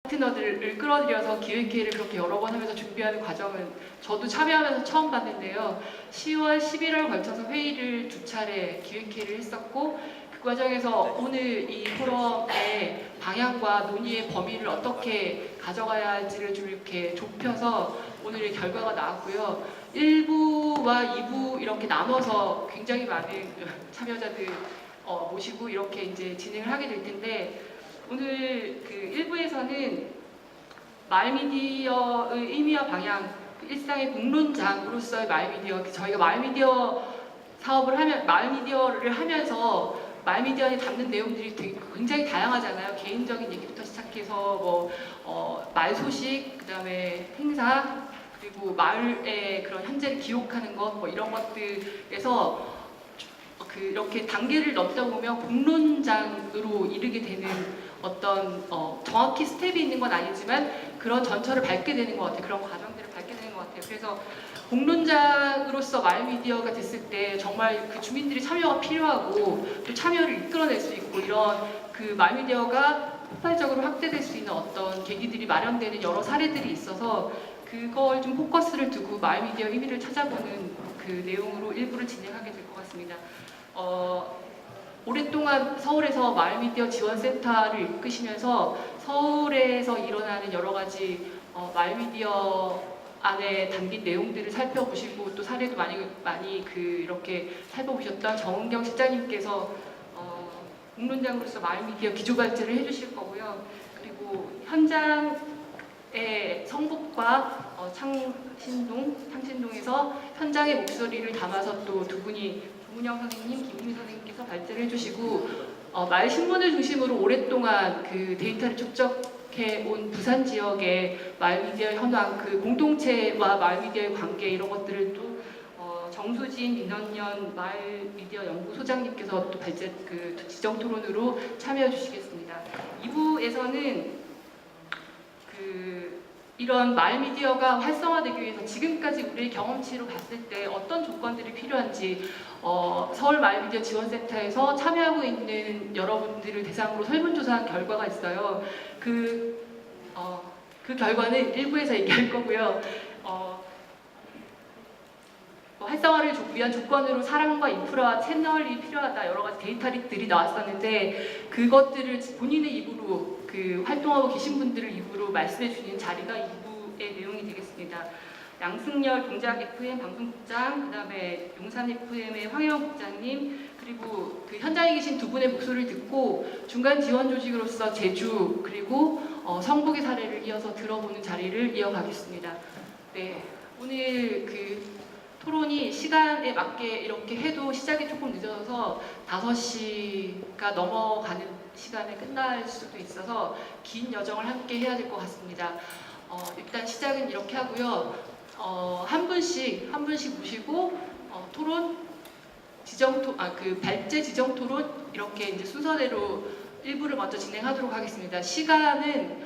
파트너들을 끌어들여서 기획회의를 그렇게 여러 번 하면서 준비하는 과정은 저도 참여하면서 처음 봤는데요. 10월, 11월 걸쳐서 회의를 2차례 기획회의를 했었고 그 과정에서 오늘 이 포럼의 방향과 논의의 범위를 어떻게 가져가야 할지를 좀 이렇게 좁혀서 오늘의 결과가 나왔고요. 1부와 2부 이렇게 나눠서 굉장히 많은 참여자들 모시고 이렇게 이제 진행을 하게 될 텐데 오늘 그 1부에서는 마을미디어의 의미와 방향, 일상의 공론장으로서의 마을미디어, 저희가 마을미디어 사업을 하면 마을미디어를 하면서 마을미디어 안에 담는 내용들이 굉장히 다양하잖아요. 개인적인 얘기부터 시작해서 마을 소식, 그다음에 행사, 그리고 마을의 그런 현재를 기록하는 것, 이런 것들에서 이렇게 단계를 넘다 보면 공론장으로 이르게 되는 어떤 정확히 스텝이 있는 건 아니지만 그런 전철을 밟게 되는 것 같아요. 그런 과정들을 밟게 되는 것 같아요. 그래서 공론장으로서 마을미디어가 됐을 때 정말 그 주민들이 참여가 필요하고 또 참여를 이끌어낼 수 있고 이런 그 마을미디어가 폭발적으로 확대될 수 있는 어떤 계기들이 마련되는 여러 사례들이 있어서 그걸 좀 포커스를 두고 마을미디어 의미를 찾아보는 그 내용으로 일부를 진행하게 될 것 같습니다. 오랫동안 서울에서 마을미디어 지원센터를 이끄시면서 서울에서 일어나는 여러 가지 마을미디어 안에 담긴 내용들을 살펴보시고 또 사례도 많이 이렇게 살펴보셨던 정은경 실장님께서 공론장으로서 마을미디어 기조발제를 해주실 거고요. 그리고 현장의 성북과 창신동에서 현장의 목소리를 담아서 또 두 분이 조문영 선생님, 김은희 선생님께서 발제를 해주시고 마을 신문을 중심으로 오랫동안 그 데이터를 축적해온 부산 지역의 마을미디어 현황, 그 공동체와 마을미디어의 관계 이런 것들을 또 정수진 민원연 마을미디어 연구소장님께서 또 발제 그 지정 토론으로 참여해 주시겠습니다. 2부에서는 이런 마을미디어가 활성화되기 위해서 지금까지 우리의 경험치로 봤을 때 어떤 조건들이 필요한지 서울 마을미디어 지원센터에서 참여하고 있는 여러분들을 대상으로 설문조사한 결과가 있어요. 그 결과는 1부에서 얘기할 거고요. 활성화를 위한 조건으로 사람과 인프라와 채널이 필요하다 여러 가지 데이터들이 나왔었는데 그것들을 본인의 입으로 활동하고 계신 분들을 입으로 말씀해 주시는 자리가 2부의 내용이 되겠습니다. 양승열 동작 FM 방송국장, 그다음에 용산 FM의 황혜원 국장님, 그리고 그 현장에 계신 두 분의 목소리를 듣고 중간 지원 조직으로서 제주 그리고 성북의 사례를 이어서 들어보는 자리를 이어가겠습니다. 네, 오늘 토론이 시간에 맞게 이렇게 해도 시작이 조금 늦어서 5시가 넘어가는 시간에 끝날 수도 있어서 긴 여정을 함께 해야 될 것 같습니다. 일단 시작은 이렇게 하고요. 한 분씩 모시고 토론 발제 지정 토론 이렇게 이제 순서대로 1부를 먼저 진행하도록 하겠습니다. 시간은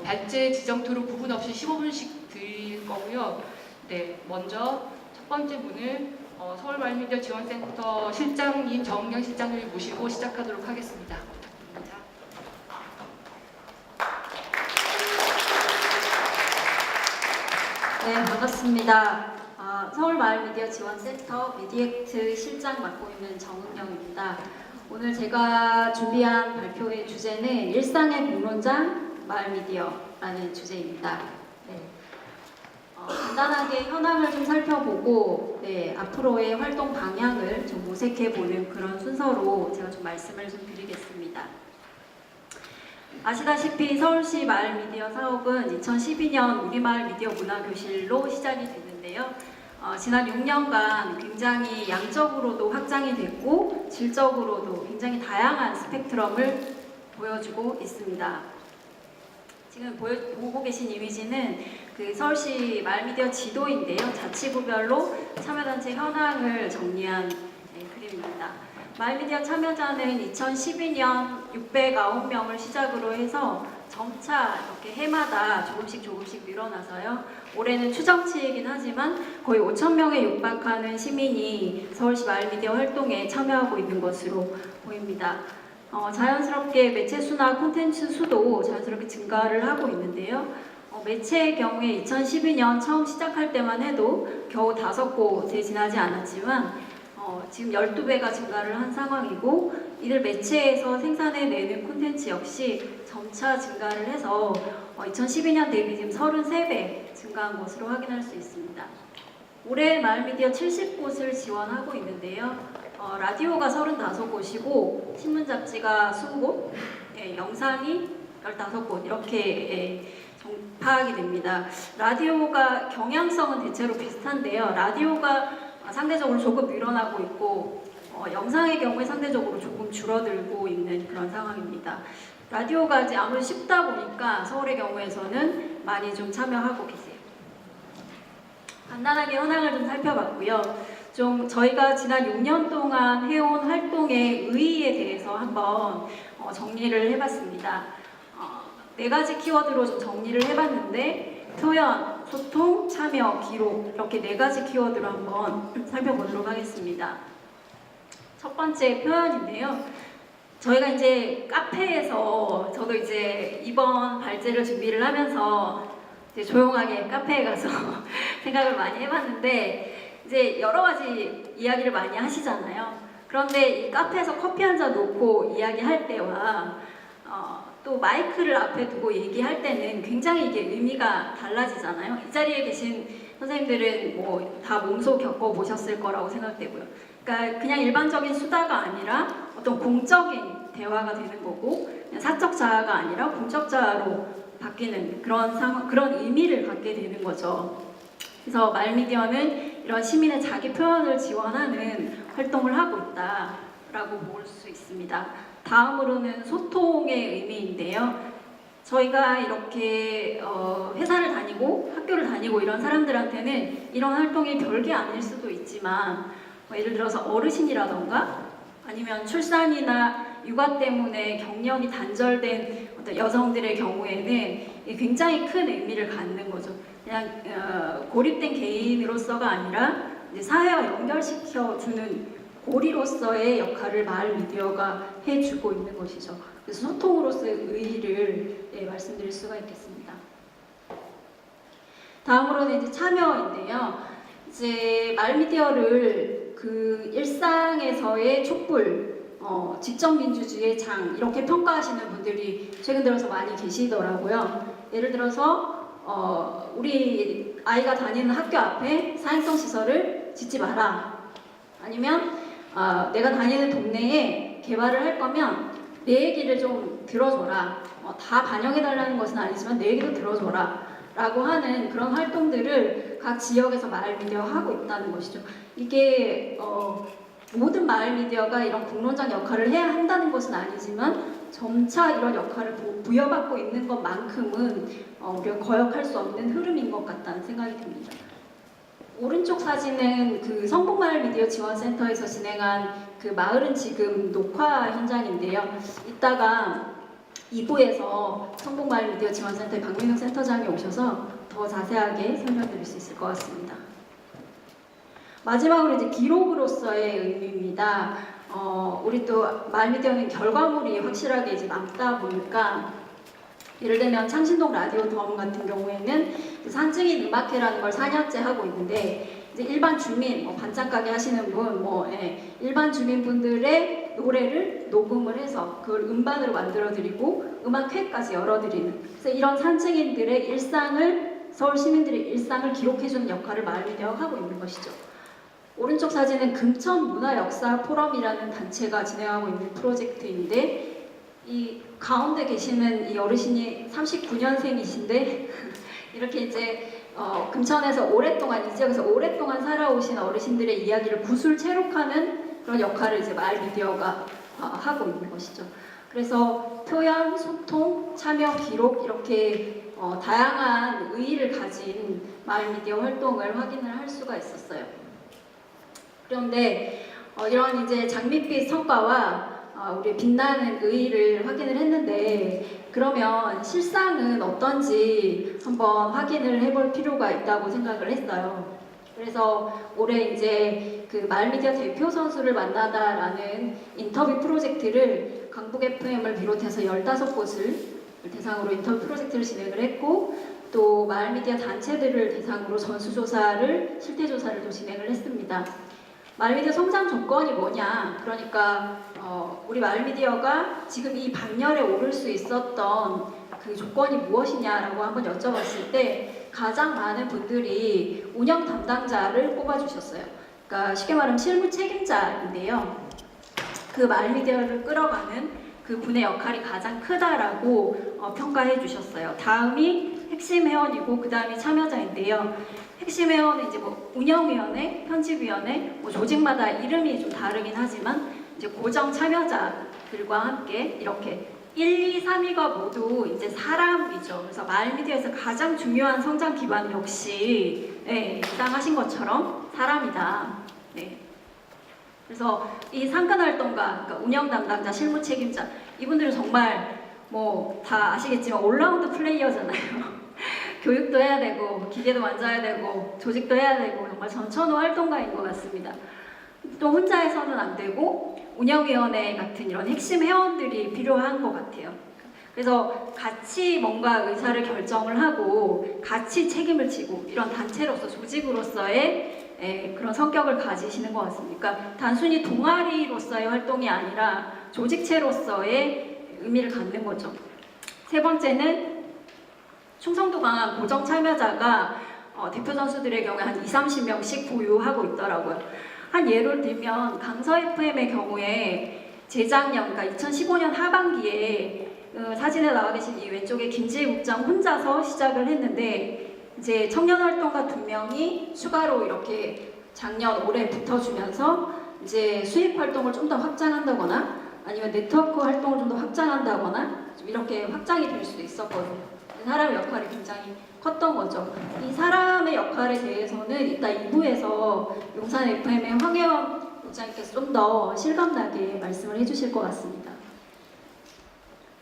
발제 지정 토론 부분 없이 15분씩 드릴 거고요. 네, 먼저 첫 번째 분을 서울마을미디어 지원센터 실장님 정은경 실장님을 모시고 시작하도록 하겠습니다. 부탁드립니다. 네, 반갑습니다. 서울마을미디어 지원센터 미디액트 실장 맡고 있는 정은경입니다. 오늘 제가 준비한 발표의 주제는 일상의 공론장 마을미디어라는 주제입니다. 네. 간단하게 현황을 좀 살펴보고 앞으로의 활동 방향을 좀 모색해보는 그런 순서로 제가 좀 말씀을 좀 드리겠습니다. 아시다시피 서울시 마을미디어 사업은 2012년 우리마을 미디어 문화교실로 시작이 됐는데요. 지난 6년간 굉장히 양적으로도 확장이 됐고 질적으로도 굉장히 다양한 스펙트럼을 보여주고 있습니다. 지금 보고 계신 이미지는 서울시 마을미디어 지도인데요. 자치구별로 참여단체 현황을 정리한 그림입니다. 마을미디어 참여자는 2012년 609명을 시작으로 해서 점차 이렇게 해마다 조금씩 늘어나서요. 올해는 추정치이긴 하지만 거의 5,000명에 육박하는 시민이 서울시 마을미디어 활동에 참여하고 있는 것으로 보입니다. 자연스럽게 매체 수나 콘텐츠 수도 자연스럽게 증가를 하고 있는데요. 매체의 경우에 2012년 처음 시작할 때만 해도 겨우 5곳에 지나지 않았지만 지금 12배가 증가를 한 상황이고, 이들 매체에서 생산해내는 콘텐츠 역시 점차 증가를 해서 2012년 대비 지금 33배 증가한 것으로 확인할 수 있습니다. 올해 마을미디어 70곳을 지원하고 있는데요. 라디오가 35곳이고 신문 잡지가 20곳, 영상이 15곳 이렇게 파악이 됩니다. 라디오가 경향성은 대체로 비슷한데요. 라디오가 상대적으로 조금 늘어나고 있고 영상의 경우에 상대적으로 조금 줄어들고 있는 그런 상황입니다. 라디오가 이제 아무래도 쉽다 보니까 서울의 경우에서는 많이 좀 참여하고 계세요. 간단하게 현황을 좀 살펴봤고요. 좀 저희가 지난 6년 동안 해온 활동의 의의에 대해서 한번 정리를 해봤습니다. 4가지 키워드로 좀 정리를 해봤는데, 표현, 소통, 참여, 기록, 이렇게 4가지 키워드로 한번 살펴보도록 하겠습니다. 첫 번째 표현인데요. 저희가 이제 카페에서, 저도 이제 이번 발제를 준비를 하면서 이제 조용하게 카페에 가서 생각을 많이 해봤는데, 이제 여러 가지 이야기를 많이 하시잖아요. 그런데 이 카페에서 커피 한 잔 놓고 이야기할 때와 또 마이크를 앞에 두고 얘기할 때는 굉장히 이게 의미가 달라지잖아요. 이 자리에 계신 선생님들은 뭐 다 몸소 겪어보셨을 거라고 생각되고요. 그러니까 그냥 일반적인 수다가 아니라 어떤 공적인 대화가 되는 거고, 그냥 사적 자아가 아니라 공적 자아로 바뀌는 그런 의미를 갖게 되는 거죠. 그래서 마을미디어는 이런 시민의 자기 표현을 지원하는 활동을 하고 있다라고 볼 수 있습니다. 다음으로는 소통의 의미인데요. 저희가 이렇게 회사를 다니고 학교를 다니고 이런 사람들한테는 이런 활동이 별게 아닐 수도 있지만, 예를 들어서 어르신이라던가 아니면 출산이나 육아 때문에 경력이 단절된 어떤 여성들의 경우에는 굉장히 큰 의미를 갖는 거죠. 그냥 고립된 개인으로서가 아니라 이제 사회와 연결시켜주는 고리로서의 역할을 마을미디어가 해주고 있는 것이죠. 그래서 소통으로서의 의의를 말씀드릴 수가 있겠습니다. 다음으로는 이제 참여인데요. 이제 마을미디어를 그 일상에서의 촛불, 직접민주주의의 장, 이렇게 평가하시는 분들이 최근 들어서 많이 계시더라고요. 예를 들어서 우리 아이가 다니는 학교 앞에 사행성 시설을 짓지 마라. 아니면 내가 다니는 동네에 개발을 할 거면 내 얘기를 좀 들어줘라. 다 반영해달라는 것은 아니지만 내 얘기도 들어줘라. 라고 하는 그런 활동들을 각 지역에서 마을미디어가 하고 있다는 것이죠. 이게 모든 마을미디어가 이런 공론장 역할을 해야 한다는 것은 아니지만 점차 이런 역할을 부여받고 있는 것만큼은 우리가 거역할 수 없는 흐름인 것 같다는 생각이 듭니다. 오른쪽 사진은 그 성북마을미디어 지원센터에서 진행한 그 마을은 지금 녹화 현장인데요. 이따가 2부에서 성북마을미디어 지원센터의 박민웅 센터장이 오셔서 더 자세하게 설명드릴 수 있을 것 같습니다. 마지막으로 이제 기록으로서의 의미입니다. 우리 또 마을미디어는 결과물이 확실하게 이제 남다 보니까, 예를 들면 창신동 라디오 덤 같은 경우에는 산증인 음악회라는 걸 4년째 하고 있는데, 이제 일반 주민, 반찬가게 하시는 분, 일반 주민분들의 노래를 녹음을 해서 그걸 음반으로 만들어드리고 음악회까지 열어드리는, 그래서 이런 산증인들의 일상을, 서울 시민들의 일상을 기록해주는 역할을 마을미디어가 하고 있는 것이죠. 오른쪽 사진은 금천문화역사포럼이라는 단체가 진행하고 있는 프로젝트인데, 이 가운데 계시는 이 어르신이 39년생이신데 이렇게 이제 금천에서 오랫동안, 이 지역에서 오랫동안 살아오신 어르신들의 이야기를 구술 채록하는 그런 역할을 이제 마을미디어가 하고 있는 것이죠. 그래서 표현, 소통, 참여, 기록, 이렇게 다양한 의의를 가진 마을미디어 활동을 확인을 할 수가 있었어요. 그런데 이런 이제 장밋빛 성과와 우리 빛나는 의의를 확인을 했는데, 그러면 실상은 어떤지 한번 확인을 해볼 필요가 있다고 생각을 했어요. 그래서 올해 이제 그 마을미디어 대표 선수를 만나다라는 인터뷰 프로젝트를 강북 FM을 비롯해서 15곳을 대상으로 인터뷰 프로젝트를 진행을 했고 또 마을미디어 단체들을 대상으로 전수조사를 실태조사를 또 진행을 했습니다. 마을미디어 성장 조건이 뭐냐? 그러니까 우리 마을미디어가 지금 이 반열에 오를 수 있었던 그 조건이 무엇이냐라고 한번 여쭤봤을 때 가장 많은 분들이 운영 담당자를 꼽아주셨어요. 그러니까 쉽게 말하면 실무 책임자인데요. 그 마을미디어를 끌어가는 그 분의 역할이 가장 크다라고 평가해 주셨어요. 다음이 핵심 회원이고 그 다음이 참여자인데요. 핵심 회원은 이제 뭐 운영위원회, 편집위원회, 뭐 조직마다 이름이 좀 다르긴 하지만 이제 고정 참여자들과 함께 이렇게 1, 2, 3위가 모두 이제 사람이죠. 그래서 마을미디어에서 가장 중요한 성장 기반 역시 예상하신 것처럼 사람이다. 네. 그래서 이 상근 활동가, 그러니까 운영 담당자, 실무 책임자 이분들은 정말 뭐 다 아시겠지만 올라운드 플레이어잖아요. 교육도 해야 되고 기계도 만져야 되고 조직도 해야 되고 정말 전천후 활동가인 것 같습니다. 또 혼자 해서는 안 되고 운영위원회 같은 이런 핵심 회원들이 필요한 것 같아요. 그래서 같이 뭔가 의사를 결정을 하고 같이 책임을 지고 이런 단체로서 조직으로서의 그런 성격을 가지시는 것 같습니다. 단순히 동아리로서의 활동이 아니라 조직체로서의 의미를 갖는 거죠. 세 번째는 충성도 강한 고정 참여자가 대표 선수들의 경우에 한 20, 30명씩 보유하고 있더라고요. 한 예를 들면 강서 FM의 경우에 재작년, 그러니까 2015년 하반기에 사진에 나와 계신 이 왼쪽에 김지혜 국장 혼자서 시작을 했는데 이제 청년 활동가 2명이 추가로 이렇게 작년 올해 붙어주면서 이제 수입 활동을 좀 더 확장한다거나 아니면 네트워크 활동을 좀 더 확장한다거나 좀 이렇게 확장이 될 수도 있었거든요. 사람의 역할이 굉장히 컸던 거죠. 이 사람의 역할에 대해서는 이따 2부에서 용산 FM의 황혜원 국장님께서 좀 더 실감나게 말씀을 해주실 것 같습니다.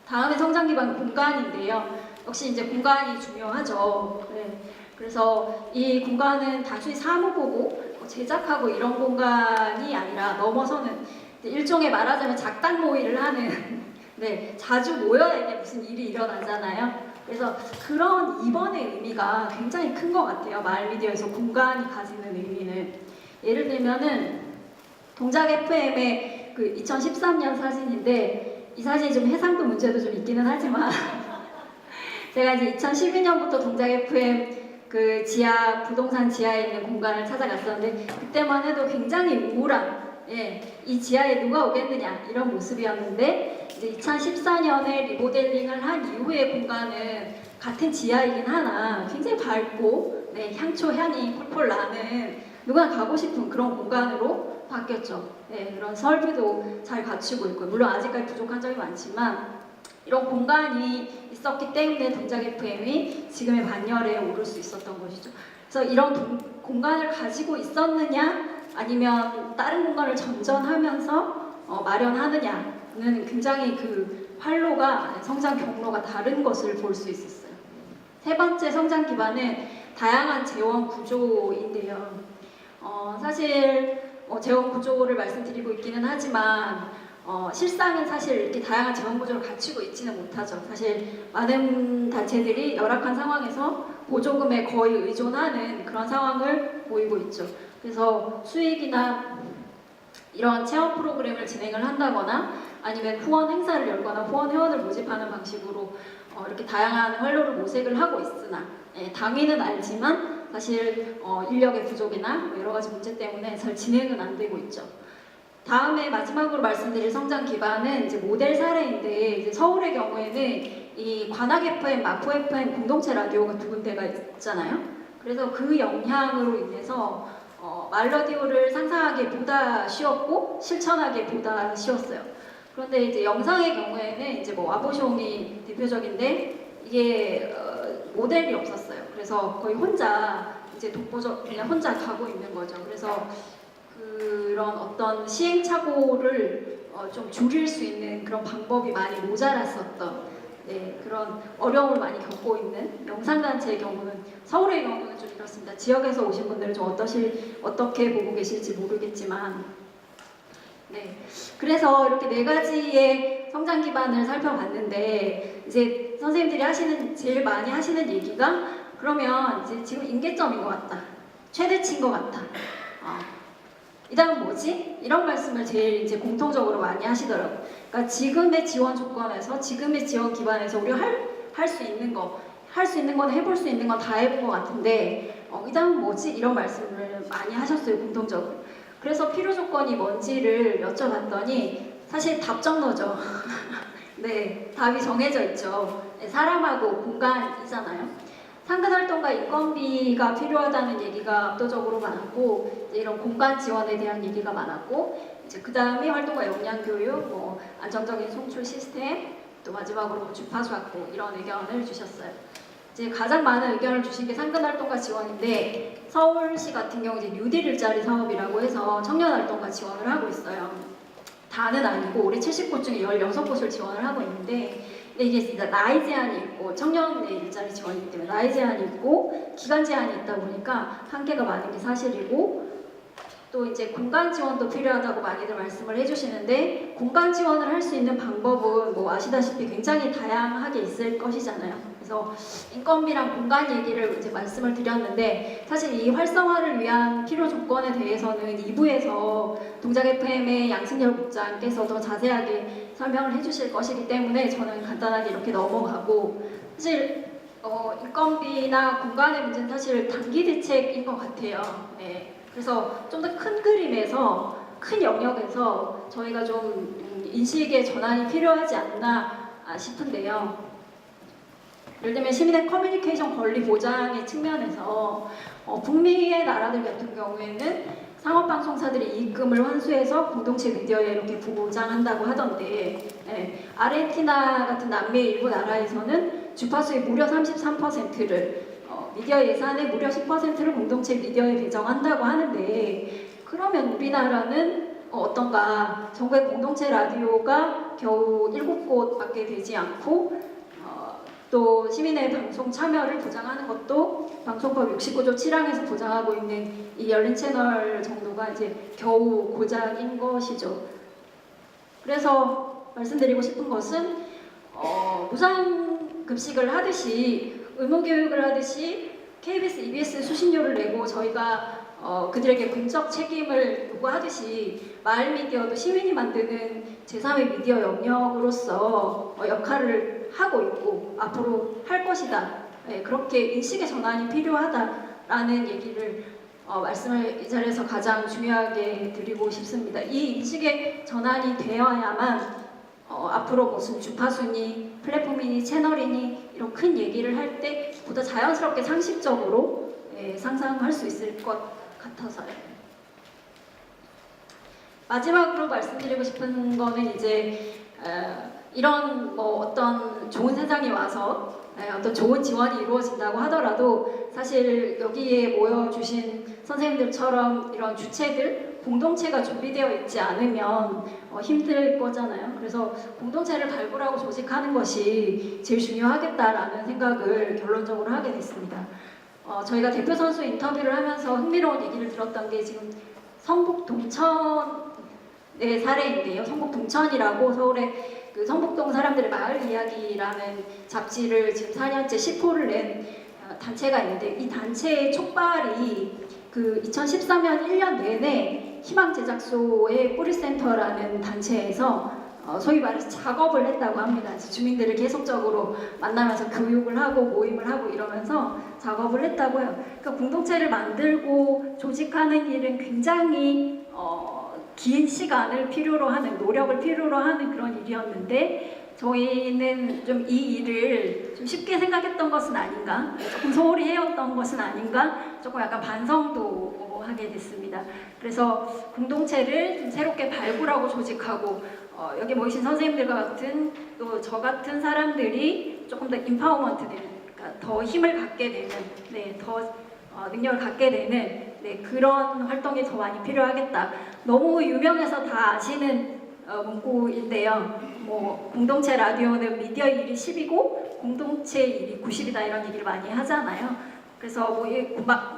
다음에 성장 기반 공간인데요. 역시 이제 공간이 중요하죠. 네. 그래서 이 공간은 단순히 사무보고 제작하고 이런 공간이 아니라 넘어서는 일종의 말하자면 작당 모의를 하는 네, 자주 모여야 이게 무슨 일이 일어나잖아요. 그래서 그런 이번의 의미가 굉장히 큰 것 같아요. 마을미디어에서 공간이 가지는 의미는. 예를 들면은 동작 FM의 그 2013년 사진인데 이 사진이 좀 해상도 문제도 좀 있기는 하지만 제가 이제 2012년부터 동작 FM 그 지하 부동산 지하에 있는 공간을 찾아갔었는데 그때만 해도 굉장히 우울한 이 지하에 누가 오겠느냐 이런 모습이었는데 이제 2014년에 리모델링을 한 이후의 공간은 같은 지하이긴 하나 굉장히 밝고 향초 향이 폴폴 나는 누구나 가고 싶은 그런 공간으로 바뀌었죠. 그런 설비도 잘 갖추고 있고 물론 아직까지 부족한 점이 많지만 이런 공간이 있었기 때문에 동작 FM이 지금의 반열에 오를 수 있었던 것이죠. 그래서 이런 공간을 가지고 있었느냐 아니면 다른 공간을 전전하면서 마련하느냐는 굉장히 그 활로가 성장 경로가 다른 것을 볼 수 있었어요. 세 번째 성장 기반은 다양한 재원 구조인데요. 사실 재원 구조를 말씀드리고 있기는 하지만 실상은 사실 이렇게 다양한 재원 구조를 갖추고 있지는 못하죠. 사실 많은 단체들이 열악한 상황에서 보조금에 거의 의존하는 그런 상황을 보이고 있죠. 그래서 수익이나 이런 체험 프로그램을 진행을 한다거나 아니면 후원 행사를 열거나 후원 회원을 모집하는 방식으로 이렇게 다양한 활로를 모색을 하고 있으나 당위는 알지만 사실 인력의 부족이나 여러 가지 문제 때문에 잘 진행은 안 되고 있죠. 다음에 마지막으로 말씀드릴 성장 기반은 이제 모델 사례인데 이제 서울의 경우에는 이 관악 FM, 마포 FM 공동체 라디오가 2군데가 있잖아요. 그래서 그 영향으로 인해서 말라디오를 상상하기 보다 쉬웠고 실천하기 보다 쉬웠어요. 그런데 이제 영상의 경우에는 이제 뭐 와보숑이 대표적인데 이게 모델이 없었어요. 그래서 거의 혼자 이제 독보적 그냥 혼자 가고 있는 거죠. 그래서 그런 어떤 시행착오를 좀 줄일 수 있는 그런 방법이 많이 모자랐었던 그런 어려움을 많이 겪고 있는 영상단체의 경우는 서울의 경우는 좀 이렇습니다. 지역에서 오신 분들은 좀 어떻게 보고 계실지 모르겠지만 네. 그래서 이렇게 네 가지의 성장 기반을 살펴봤는데 이제 선생님들이 제일 많이 하시는 얘기가 그러면 이제 지금 임계점인 것 같다. 최대치인 것 같다. 이 다음 뭐지? 이런 말씀을 제일 이제 공통적으로 많이 하시더라고요. 그러니까 지금의 지원 조건에서 지금의 지원 기반에서 우리가 할 수 있는 건 해볼 수 있는 건 다 해본 것 같은데 이 다음 뭐지? 이런 말씀을 많이 하셨어요. 공통적으로. 그래서 필요 조건이 뭔지를 여쭤봤더니 사실 답정너죠. 네, 답이 정해져 있죠. 네, 사람하고 공간이잖아요. 상근활동과 인건비가 필요하다는 얘기가 압도적으로 많았고 이런 공간 지원에 대한 얘기가 많았고 이제 그 다음에 활동과 역량교육, 뭐 안정적인 송출 시스템, 또 마지막으로 주파수 확보 이런 의견을 주셨어요. 이제 가장 많은 의견을 주신 게 상근활동과 지원인데 서울시 같은 경우 이제 뉴딜 일자리 사업이라고 해서 청년활동과 지원을 하고 있어요. 다는 아니고 올해 70곳 중에 16곳을 지원을 하고 있는데 근데 이게 진짜 나이 제한이 있고 청년의 일자리 지원이기 때문에 나이 제한이 있고 기간 제한이 있다 보니까 한계가 많은 게 사실이고 또 이제 공간 지원도 필요하다고 많이들 말씀을 해주시는데 공간 지원을 할 수 있는 방법은 뭐 아시다시피 굉장히 다양하게 있을 것이잖아요. 그래서 인건비랑 공간 얘기를 이제 말씀을 드렸는데 사실 이 활성화를 위한 필요 조건에 대해서는 2부에서 동작 FM의 양승열 국장께서 더 자세하게 설명을 해주실 것이기 때문에 저는 간단하게 이렇게 넘어가고 사실 인건비나 공간의 문제는 사실 단기 대책인 것 같아요. 네. 그래서 좀 더 큰 그림에서 큰 영역에서 저희가 좀 인식의 전환이 필요하지 않나 싶은데요. 예를 들면 시민의 커뮤니케이션 권리 보장의 측면에서 북미의 나라들 같은 경우에는 상업방송사들이 이익금을 환수해서 공동체 미디어에 이렇게 보장한다고 하던데 아르헨티나 같은 남미의 일부 나라에서는 주파수의 무려 33%를 미디어 예산의 무려 10%를 공동체 미디어에 배정한다고 하는데 그러면 우리나라는 어떤가? 전국의 공동체 라디오가 겨우 7곳밖에 되지 않고 또 시민의 방송 참여를 보장하는 것도 방송법 69조 7항에서 보장하고 있는 이 열린 채널 정도가 이제 겨우 고작인 것이죠. 그래서 말씀드리고 싶은 것은 무상급식을 하듯이 의무교육을 하듯이 KBS, EBS 수신료를 내고 저희가 그들에게 공적 책임을 요구하듯이 마을 미디어도 시민이 만드는 제3의 미디어 영역으로서 역할을 하고 있고 앞으로 할 것이다. 네, 그렇게 인식의 전환이 필요하다라는 얘기를 말씀을 이 자리에서 가장 중요하게 드리고 싶습니다. 이 인식의 전환이 되어야만 앞으로 무슨 주파수니 플랫폼이니 채널이니 이런 큰 얘기를 할 때 보다 자연스럽게 상식적으로 상상할 수 있을 것 같아서요. 마지막으로 말씀드리고 싶은 거는 이제 이런 뭐 어떤 좋은 세상이 와서 어떤 좋은 지원이 이루어진다고 하더라도 사실 여기에 모여주신 선생님들처럼 이런 주체들 공동체가 준비되어 있지 않으면 힘들 거잖아요. 그래서 공동체를 발굴하고 조직하는 것이 제일 중요하겠다라는 생각을 결론적으로 하게 됐습니다. 저희가 대표 선수 인터뷰를 하면서 흥미로운 얘기를 들었던 게 지금 성북 동천의 사례인데요. 성북 동천이라고 서울의 그 성북동 사람들의 마을 이야기라는 잡지를 지금 4년째 10호를 낸 단체가 있는데 이 단체의 촉발이 그 2013년 1년 내내 희망제작소의 뿌리센터라는 단체에서 소위 말해서 작업을 했다고 합니다. 주민들을 계속적으로 만나면서 교육을 하고 모임을 하고 이러면서 작업을 했다고요. 그러니까 공동체를 만들고 조직하는 일은 굉장히 긴 시간을 필요로 하는 노력을 필요로 하는 그런 일이었는데 저희는 좀 이 일을 좀 쉽게 생각했던 것은 아닌가 조금 소홀히 해왔던 것은 아닌가 조금 약간 반성도 하게 됐습니다. 그래서 공동체를 좀 새롭게 발굴하고 조직하고 여기 모이신 선생님들과 같은 또 저 같은 사람들이 조금 더 임파워먼트 되는 그러니까 더 힘을 갖게 되는 더 능력을 갖게 되는 그런 활동이 더 많이 필요하겠다. 너무 유명해서 다 아시는 문구인데요. 뭐 공동체 라디오는 미디어 일이 10이고 공동체 일이 90이다 이런 얘기를 많이 하잖아요. 그래서 뭐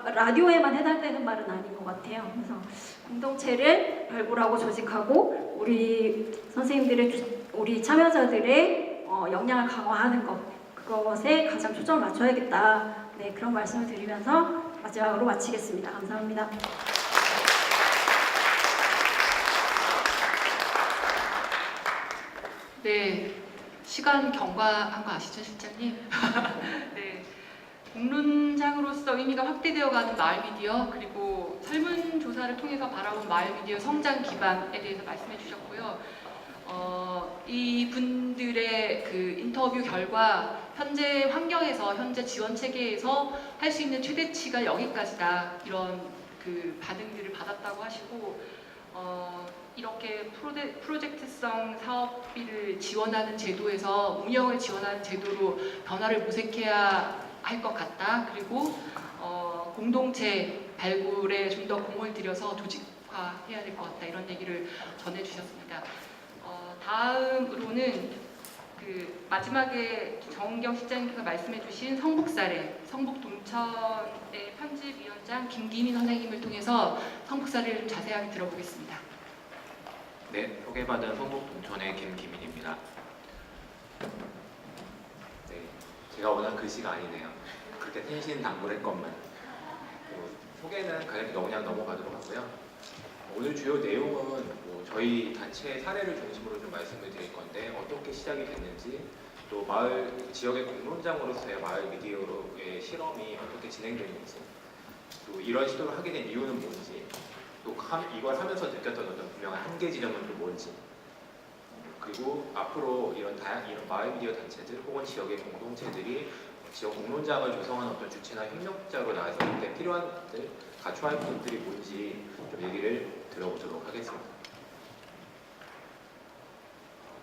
라디오에만 해당되는 말은 아닌 것 같아요. 그래서 공동체를 발굴하고 조직하고 우리 선생님들의 우리 참여자들의 역량을 강화하는 것, 그것에 가장 초점을 맞춰야겠다. 네, 그런 말씀을 드리면서 마지막으로 마치겠습니다. 감사합니다. 네, 시간 경과한 거 아시죠, 실장님? 네, 공론장으로서 의미가 확대되어가는 마을미디어, 그리고 설문조사를 통해서 바라본 마을미디어 성장 기반에 대해서 말씀해 주셨고요. 이 분들의 그 인터뷰 결과 현재 환경에서, 현재 지원 체계에서 할 수 있는 최대치가 여기까지다, 이런 그 반응들을 받았다고 하시고, 이렇게 프로젝트성 사업비를 지원하는 제도에서 운영을 지원하는 제도로 변화를 모색해야 할 것 같다. 그리고 공동체 발굴에 좀 더 공을 들여서 조직화해야 될 것 같다. 이런 얘기를 전해주셨습니다. 다음으로는 그 마지막에 정은경 실장님께서 말씀해주신 성북 사례, 성북 동천의 편집위원장 김기민 선생님을 통해서 성북 사례를 좀 자세하게 들어보겠습니다. 네, 소개받은 성북 동천의 김기민입니다. 네, 제가 원한 글씨가 아니네요. 그렇게 텐신당부했건만 소개는 그냥 넘어가도록 하고요. 오늘 주요 내용은 저희 단체의 사례를 중심으로 좀 말씀을 드릴 건데, 어떻게 시작이 됐는지, 또 마을 지역의 공론장으로서의 마을 미디어의 실험이 어떻게 진행됐는지, 또 이런 시도를 하게 된 이유는 뭔지, 또 이걸 하면서 느꼈던 어떤 분명한 한계 지점은 또 뭔지, 그리고 앞으로 이런 마을 미디어 단체들 혹은 지역의 공동체들이 지역 공론장을 조성하는 어떤 주체나 협력자로 나와서 그때 필요한 것들, 갖춰야 할 것들이 뭔지 좀 얘기를 들어보도록 하겠습니다.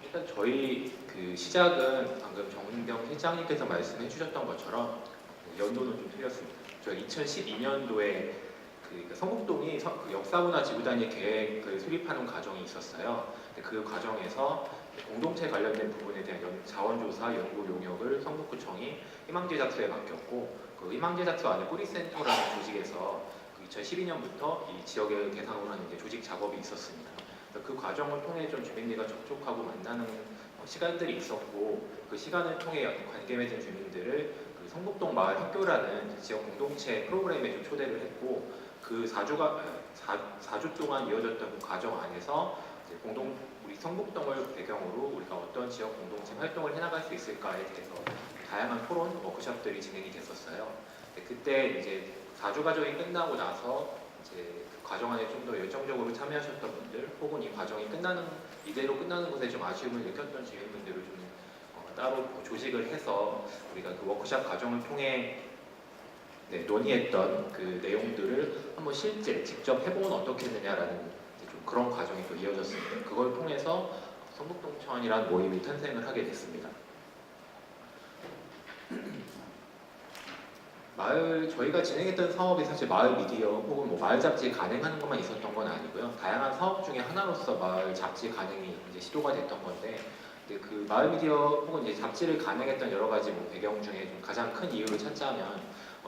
일단 저희 그 시작은 방금 정은경 실장님께서 말씀해 주셨던 것처럼 연도는 좀 틀렸습니다. 저희가 2012년도에 그 성북동이 역사문화 지구단위 계획을 수립하는 과정이 있었어요. 그 과정에서 공동체 관련된 부분에 대한 자원조사 연구 용역을 성북구청이 희망제작소에 맡겼고, 그 희망제작소 안에 뿌리센터라는 조직에서 2012년부터 이 지역을 대상으로 하는 조직 작업이 있었습니다. 그 과정을 통해 좀 주민들과 접촉하고 만나는 시간들이 있었고, 그 시간을 통해 관계 맺은 주민들을 그 성북동 마을 학교라는 지역 공동체 프로그램에 좀 초대를 했고, 그 4주 동안 이어졌던 그 과정 안에서 이제 우리 성북동을 배경으로 우리가 어떤 지역 공동체 활동을 해나갈 수 있을까에 대해서 다양한 토론 워크숍들이 진행이 됐었어요. 그때 이제 4주 과정이 끝나고 나서 이제 그 과정 안에 좀 더 열정적으로 참여하셨던 분들, 혹은 이 과정이 이대로 끝나는 것에 좀 아쉬움을 느꼈던 주민분들을 좀 따로 조직을 해서 우리가 그 워크숍 과정을 통해 논의했던 그 내용들을 한번 실제 직접 해보면 어떻겠느냐라는 좀 그런 과정이 또 이어졌습니다. 그걸 통해서 성북동천이라는 모임이 탄생을 하게 됐습니다. 저희가 진행했던 사업이 사실 마을 미디어 혹은 마을 잡지 간행하는 것만 있었던 건 아니고요. 다양한 사업 중에 하나로서 마을 잡지 간행이 이제 시도가 됐던 건데, 그 마을 미디어 혹은 이제 잡지를 간행했던 여러 가지 배경 중에 좀 가장 큰 이유를 찾자면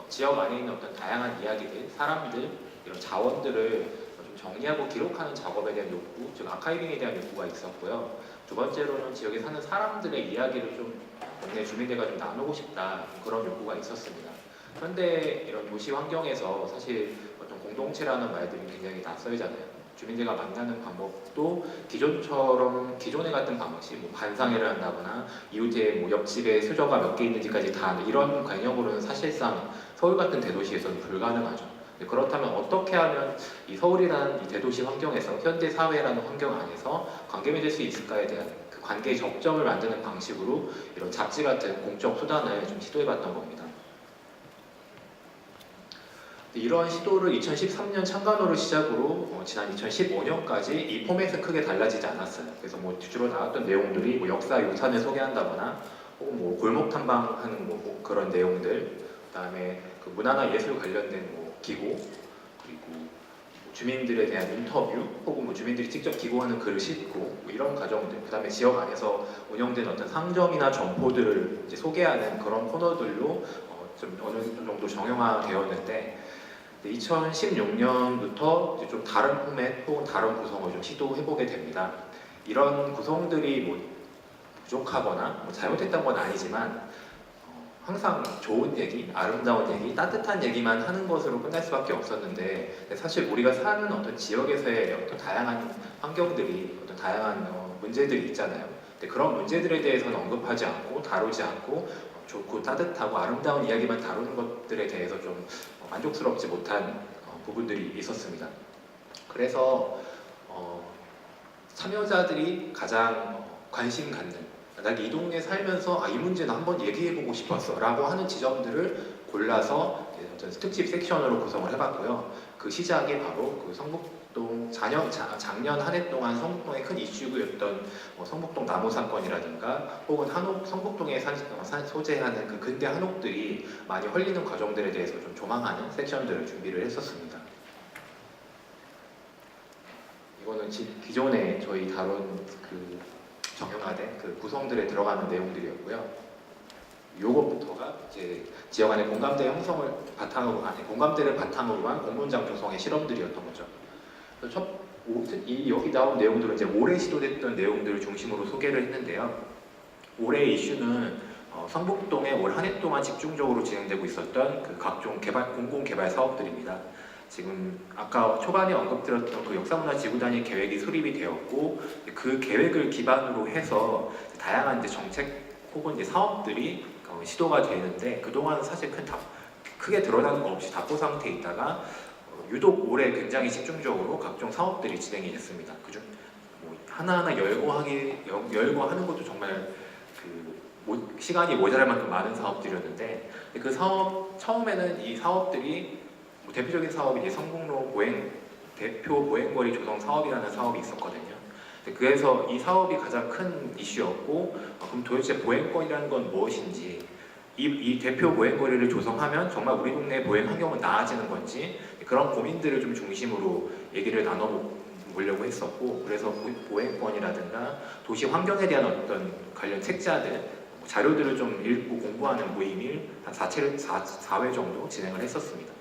지역 안에 있는 어떤 다양한 이야기들, 사람들, 이런 자원들을 좀 정리하고 기록하는 작업에 대한 욕구, 즉 아카이빙에 대한 욕구가 있었고요. 두 번째로는 지역에 사는 사람들의 이야기를 좀 동네 주민들과 좀 나누고 싶다, 그런 욕구가 있었습니다. 현대 이런 도시 환경에서 사실 어떤 공동체라는 말들이 굉장히 낯설잖아요. 주민들과 만나는 방법도 기존에 같은 방식, 반상회를 한다거나 이웃의 옆집에 수저가 몇 개 있는지까지 다 아는 이런 개념으로는 사실상 서울 같은 대도시에서는 불가능하죠. 그렇다면 어떻게 하면 이 서울이라는 이 대도시 환경에서 현대 사회라는 환경 안에서 관계 맺을 수 있을까에 대한 그 관계의 접점을 만드는 방식으로 이런 잡지 같은 공적 수단을 좀 시도해봤던 겁니다. 이러한 시도를 2013년 창간호를 시작으로 지난 2015년까지 이 포맷은 크게 달라지지 않았어요. 그래서 주로 나왔던 내용들이 역사 유산을 소개한다거나 혹은 골목 탐방하는 그런 내용들, 그다음에 그 문화나 예술 관련된 기고, 그리고 주민들에 대한 인터뷰, 혹은 주민들이 직접 기고하는 글을 싣고 이런 과정들, 그다음에 지역 안에서 운영된 어떤 상점이나 점포들을 이제 소개하는 그런 코너들로 좀 어느 정도 정형화되었는데 2016년부터 이제 좀 다른 포맷 혹은 다른 구성을 좀 시도해보게 됩니다. 이런 구성들이 뭐 부족하거나 뭐 잘못했던 건 아니지만 항상 좋은 얘기, 아름다운 얘기, 따뜻한 얘기만 하는 것으로 끝날 수밖에 없었는데 사실 우리가 사는 어떤 지역에서의 어떤 다양한 환경들이 어떤 다양한 문제들이 있잖아요. 근데 그런 문제들에 대해서는 언급하지 않고 다루지 않고 좋고 따뜻하고 아름다운 이야기만 다루는 것들에 대해서 좀 만족스럽지 못한 부분들이 있었습니다. 그래서 참여자들이 가장 관심 갖는 나 이 동네에 살면서 이 문제는 한번 얘기해보고 싶었어 라고 하는 지점들을 골라서 어떤 특집 섹션으로 구성을 해봤고요. 그 시작이 바로 그 성북동 작년 한 해 동안 성북동의 큰 이슈였던 성북동 나무 사건이라든가 혹은 성북동에 소재하는 그 근대 한옥들이 많이 헐리는 과정들에 대해서 좀 조망하는 섹션들을 준비를 했었습니다. 이거는 기존에 저희 다룬 그 정형화된 그 구성들에 들어가는 내용들이었고요. 요것부터가 이제 지역 안의 공감대 형성을 바탕으로 공감대를 바탕으로 한 공론장 조성의 실험들이었던 거죠. 여기 나온 내용들은 이제 올해 시도됐던 내용들을 중심으로 소개를 했는데요. 올해의 이슈는 성북동에 올 한 해 동안 집중적으로 진행되고 있었던 그 각종 공공 개발 사업들입니다. 지금 아까 초반에 언급드렸던 그 역사문화 지구단위 계획이 수립이 되었고 그 계획을 기반으로 해서 다양한 이제 정책 혹은 이제 사업들이 시도가 되는데 그동안 사실 크게 드러나는 거 없이 답보 상태에 있다가 유독 올해 굉장히 집중적으로 각종 사업들이 진행이 됐습니다. 그중 뭐 하나하나 열고 하는 것도 정말 시간이 모자랄 만큼 많은 사업들이었는데 그 사업 처음에는 이 사업들이 대표적인 사업이 이제 성북로 대표 보행거리 조성 사업이라는 사업이 있었거든요. 그래서 이 사업이 가장 큰 이슈였고 그럼 도대체 보행거리라는 건 무엇인지 이 대표 보행거리를 조성하면 정말 우리 동네 보행 환경은 나아지는 건지 그런 고민들을 좀 중심으로 얘기를 나눠보려고 했었고 그래서 보행권이라든가 도시 환경에 대한 어떤 관련 책자들 자료들을 좀 읽고 공부하는 모임을 한 4회 정도 진행을 했었습니다.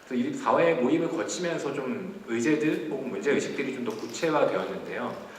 그래서 이 4회 모임을 거치면서 좀 의제들 혹은 문제의식들이 좀 더 구체화되었는데요.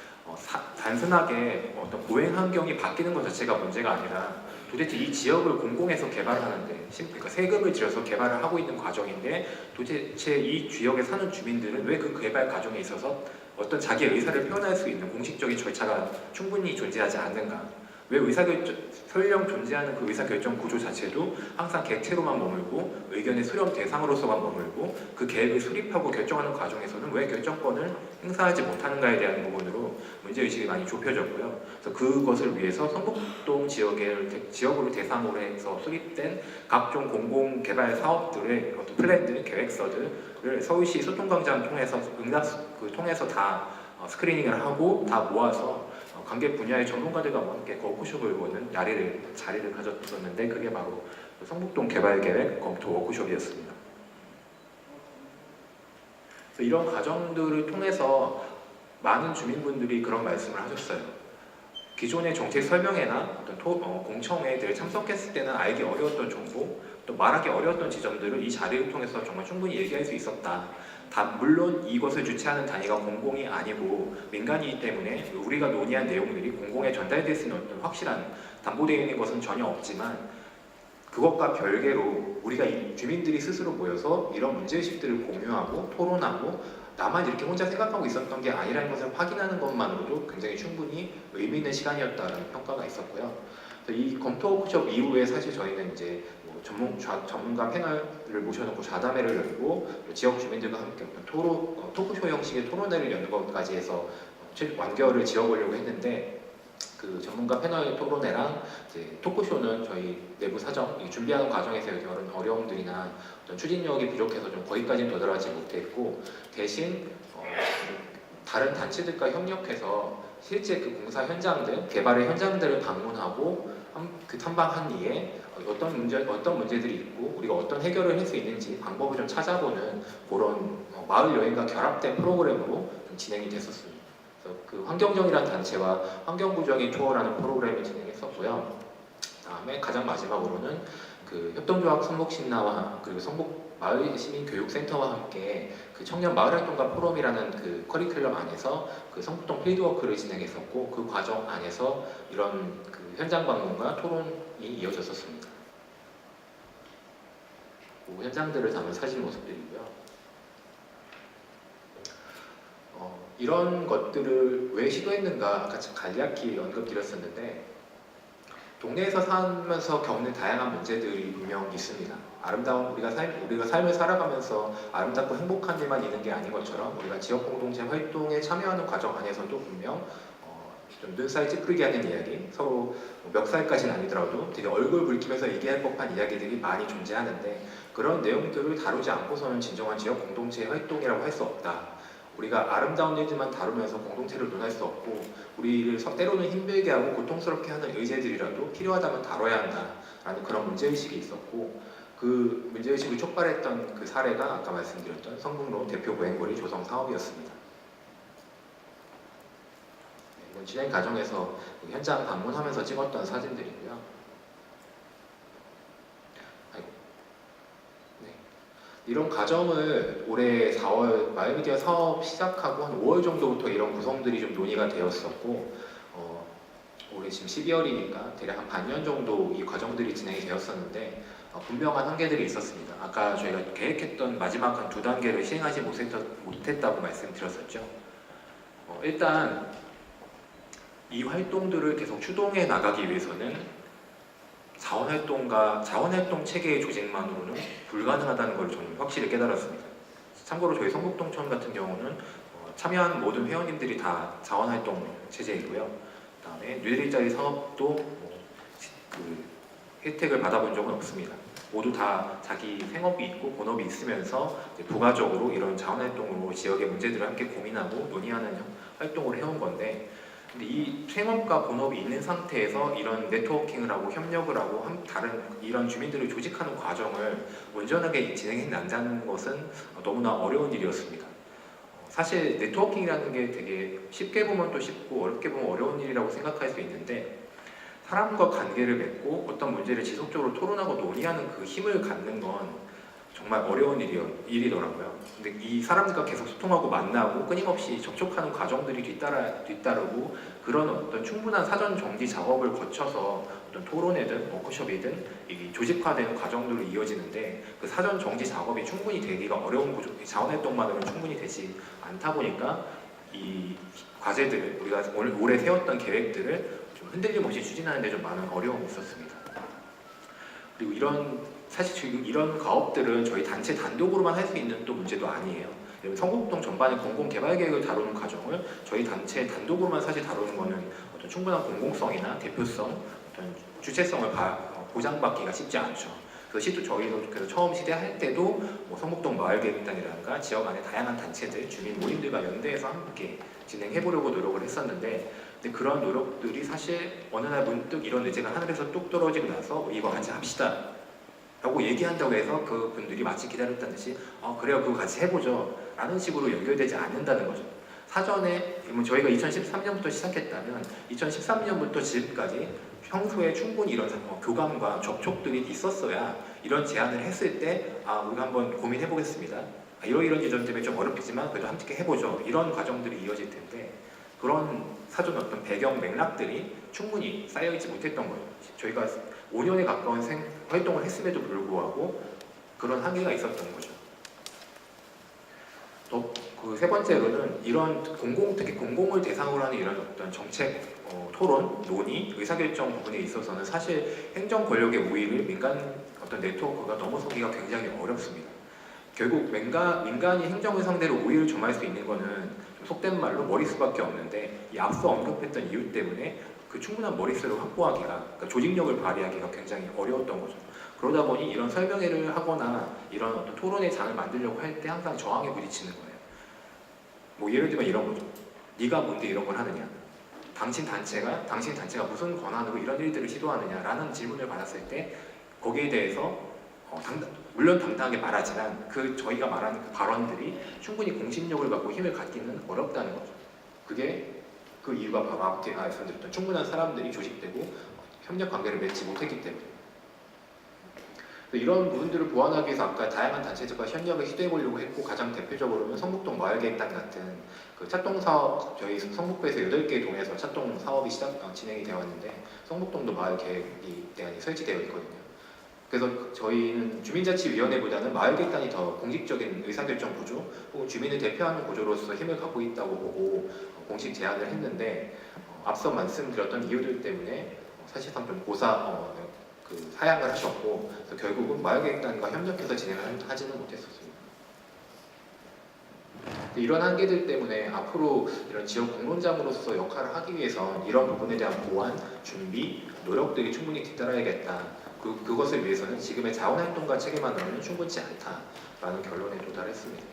단순하게 어떤 보행 환경이 바뀌는 것 자체가 문제가 아니라 도대체 이 지역을 공공에서 개발하는데 그러니까 세금을 들여서 개발을 하고 있는 과정인데 도대체 이 지역에 사는 주민들은 왜 그 개발 과정에 있어서 어떤 자기의 의사를 표현할 수 있는 공식적인 절차가 충분히 존재하지 않는가? 왜 설령 존재하는 그 의사결정 구조 자체도 항상 객체로만 머물고 의견의 수렴 대상으로서만 머물고 그 계획을 수립하고 결정하는 과정에서는 왜 결정권을 행사하지 못하는가에 대한 부분으로 문제의식이 많이 좁혀졌고요. 그래서 그것을 위해서 성북동 지역으로 대상으로 해서 수립된 각종 공공개발 사업들의 어떤 플랜들, 계획서들을 서울시 소통광장 통해서 다 스크리닝을 하고 다 모아서 관계 분야의 전문가들과 함께 워크숍을 보는 자리를 가졌었는데 그게 바로 성북동 개발계획 검토 워크숍이었습니다. 이런 과정들을 통해서 많은 주민분들이 그런 말씀을 하셨어요. 기존의 정책 설명회나 어떤 공청회들에 참석했을 때는 알기 어려웠던 정보, 또 말하기 어려웠던 지점들을 이 자리를 통해서 정말 충분히 얘기할 수 있었다. 물론 이것을 주최하는 단위가 공공이 아니고 민간이기 때문에 우리가 논의한 내용들이 공공에 전달될 수 있는 어떤 확실한 담보되어 있는 것은 전혀 없지만 그것과 별개로 우리가 이 주민들이 스스로 모여서 이런 문제의식들을 공유하고 토론하고 나만 이렇게 혼자 생각하고 있었던 게 아니라는 것을 확인하는 것만으로도 굉장히 충분히 의미 있는 시간이었다는 평가가 있었고요. 이 검토 워크숍 이후에 사실 저희는 이제 전문가 패널을 모셔놓고 좌담회를 열고 지역 주민들과 함께 토크쇼 형식의 토론회를 여는 것까지 해서 완결을 지어보려고 했는데 그 전문가 패널 토론회랑 이제 토크쇼는 저희 내부 사정 준비하는 과정에서 이런 어려움들이나 어떤 추진력이 부족해서 좀 거기까지는 도달하지 못했고 대신 다른 단체들과 협력해서 실제 그 공사 현장들, 개발의 현장들을 방문하고 그 탐방한 이에 어떤 문제들이 있고 우리가 어떤 해결을 할 수 있는지 방법을 좀 찾아보는 그런 마을 여행과 결합된 프로그램으로 좀 진행이 됐었습니다. 그래서 그 환경정이라는 단체와 환경부정이 투어라는 프로그램을 진행했었고요. 다음에 가장 마지막으로는 그 협동조합 성북신나와 그리고 성북 마을시민교육센터와 함께 그 청년 마을활동가 포럼이라는 그 커리큘럼 안에서 그 성북동 필드워크를 진행했었고, 그 과정 안에서 이런 그 현장 방문과 토론이 이어졌었습니다. 그 현장들을 담은 사진 모습들이고요. 이런 것들을 왜 시도했는가 아까 간략히 언급드렸었는데, 동네에서 살면서 겪는 다양한 문제들이 분명 있습니다. 아름다운 우리가 삶을 살아가면서 아름답고 행복한 일만 있는 게 아닌 것처럼 우리가 지역 공동체 활동에 참여하는 과정 안에서도 분명 좀 눈살 찌푸리게 하는 이야기, 서로 멱살까지는 아니더라도 되게 얼굴 붉히면서 얘기할 법한 이야기들이 많이 존재하는데, 그런 내용들을 다루지 않고서는 진정한 지역 공동체 활동이라고 할 수 없다. 우리가 아름다운 일들만 다루면서 공동체를 논할 수 없고, 우리를 때로는 힘들게 하고 고통스럽게 하는 의제들이라도 필요하다면 다뤄야 한다라는 그런 문제의식이 있었고, 그 문제의식을 촉발했던 그 사례가 아까 말씀드렸던 성북로 대표 보행거리 조성 사업이었습니다. 이건 진행 과정에서 현장 방문하면서 찍었던 사진들이고요. 이런 과정을 올해 4월 마을미디어 사업 시작하고 한 5월 정도부터 이런 구성들이 좀 논의가 되었었고, 올해 지금 12월이니까 대략 한 반년 정도 이 과정들이 진행이 되었었는데, 분명한 한계들이 있었습니다. 아까 저희가 계획했던 마지막 한 2단계를 시행하지 못했다고 말씀드렸었죠. 일단 이 활동들을 계속 추동해 나가기 위해서는 자원활동 체계의 조직만으로는 불가능하다는 걸 저는 확실히 깨달았습니다. 참고로 저희 성북동촌 같은 경우는 참여하는 모든 회원님들이 다 자원활동 체제이고요. 그다음에 뇌일자리 사업도 그 혜택을 받아본 적은 없습니다. 모두 다 자기 생업이 있고 본업이 있으면서 부가적으로 이런 자원활동으로 지역의 문제들을 함께 고민하고 논의하는 활동을 해온 건데, 근데 이 생업과 본업이 있는 상태에서 이런 네트워킹을 하고 협력을 하고 다른 이런 주민들을 조직하는 과정을 온전하게 진행해 나간다는 것은 너무나 어려운 일이었습니다. 사실 네트워킹이라는 게 되게 쉽게 보면 또 쉽고 어렵게 보면 어려운 일이라고 생각할 수 있는데, 사람과 관계를 맺고 어떤 문제를 지속적으로 토론하고 논의하는 그 힘을 갖는 건 정말 어려운 일이더라고요. 근데 이 사람들과 계속 소통하고 만나고 끊임없이 접촉하는 과정들이 뒤따르고, 그런 어떤 충분한 사전 정지 작업을 거쳐서 어떤 토론회든 워크숍이든 이 조직화되는 과정들로 이어지는데, 그 사전 정지 작업이 충분히 되기가 어려운 구조, 자원활동만으로는 충분히 되지 않다 보니까 이 과제들을 우리가 올해 세웠던 계획들을 좀 흔들림 없이 추진하는 데 좀 많은 어려움이 있었습니다. 그리고 사실 지금 이런 가업들은 저희 단체 단독으로만 할 수 있는 또 문제도 아니에요. 성북동 전반의 공공개발계획을 다루는 과정을 저희 단체 단독으로만 사실 다루는 거는 어떤 충분한 공공성이나 대표성, 어떤 주체성을 보장받기가 쉽지 않죠. 그래서 저희도 그래서 처음 시대할 때도 성북동 마을계획단이라든가 지역 안에 다양한 단체들, 주민 모임들과 연대해서 함께 진행해보려고 노력을 했었는데, 근데 그런 노력들이 사실 어느 날 문득 이런 의제가 하늘에서 뚝 떨어지고 나서 이거 같이 합시다 라고 얘기한다고 해서 그 분들이 마치 기다렸다는 듯이 그래요, 그거 같이 해보죠 라는 식으로 연결되지 않는다는 거죠. 사전에 저희가 2013년부터 시작했다면 2013년부터 지금까지 평소에 충분히 이런 교감과 접촉들이 있었어야 이런 제안을 했을 때 우리가 한번 고민해보겠습니다, 이런 지점 때문에 좀 어렵겠지만 그래도 함께 해보죠, 이런 과정들이 이어질 텐데, 그런 사전 어떤 배경 맥락들이 충분히 쌓여있지 못했던 거예요. 저희가 5년에 가까운 활동을 했음에도 불구하고 그런 한계가 있었던 거죠. 또 그 세 번째로는 특히 공공을 대상으로 하는 이런 어떤 정책 토론, 논의, 의사결정 부분에 있어서는 사실 행정 권력의 우위를 민간 어떤 네트워크가 넘어서기가 굉장히 어렵습니다. 결국 민간이 행정을 상대로 우위를 점할 수 있는 거는 속된 말로 머릿수밖에 없는데, 이 앞서 언급했던 이유 때문에 그 충분한 머릿수를 확보하기가, 그러니까 조직력을 발휘하기가 굉장히 어려웠던 거죠. 그러다 보니 이런 설명회를 하거나 이런 어떤 토론의 장을 만들려고 할 때 항상 저항에 부딪히는 거예요. 예를 들면 이런 거죠. 네가 뭔데 이런 걸 하느냐? 당신 단체가 무슨 권한으로 이런 일들을 시도하느냐라는 질문을 받았을 때 거기에 대해서 물론 당당하게 말하지만 저희가 말하는 그 발언들이 충분히 공신력을 갖고 힘을 갖기는 어렵다는 거죠. 그게 그 이유가 바로 앞에 말씀드렸던 충분한 사람들이 조직되고 협력 관계를 맺지 못했기 때문에 이런 부분들을 보완하기 위해서 아까 다양한 단체들과 협력을 시도해보려고 했고 가장 대표적으로는 성북동 마을계획단 같은 그 차동 사업 저희 성북구에서 8개 동에서 차동 사업이 진행이 되었는데 성북동도 마을계획이 대안이 설치되어 있거든요. 그래서 저희는 주민자치위원회보다는 마을계획단이 더 공식적인 의사결정 구조 혹은 주민을 대표하는 구조로서 힘을 갖고 있다고 보고 공식 제안을 했는데 앞서 말씀드렸던 이유들 때문에 사실상 좀 사양을 하셨고 그래서 결국은 마을계획단과 협력해서 진행을 하지는 못했었습니다. 이런 한계들 때문에 앞으로 이런 지역 공론장으로서 역할을 하기 위해선 이런 부분에 대한 보완, 준비, 노력들이 충분히 뒤따라야겠다. 그것을 위해서는 지금의 자원활동가 체계만으로는 충분치 않다라는 결론에 도달했습니다.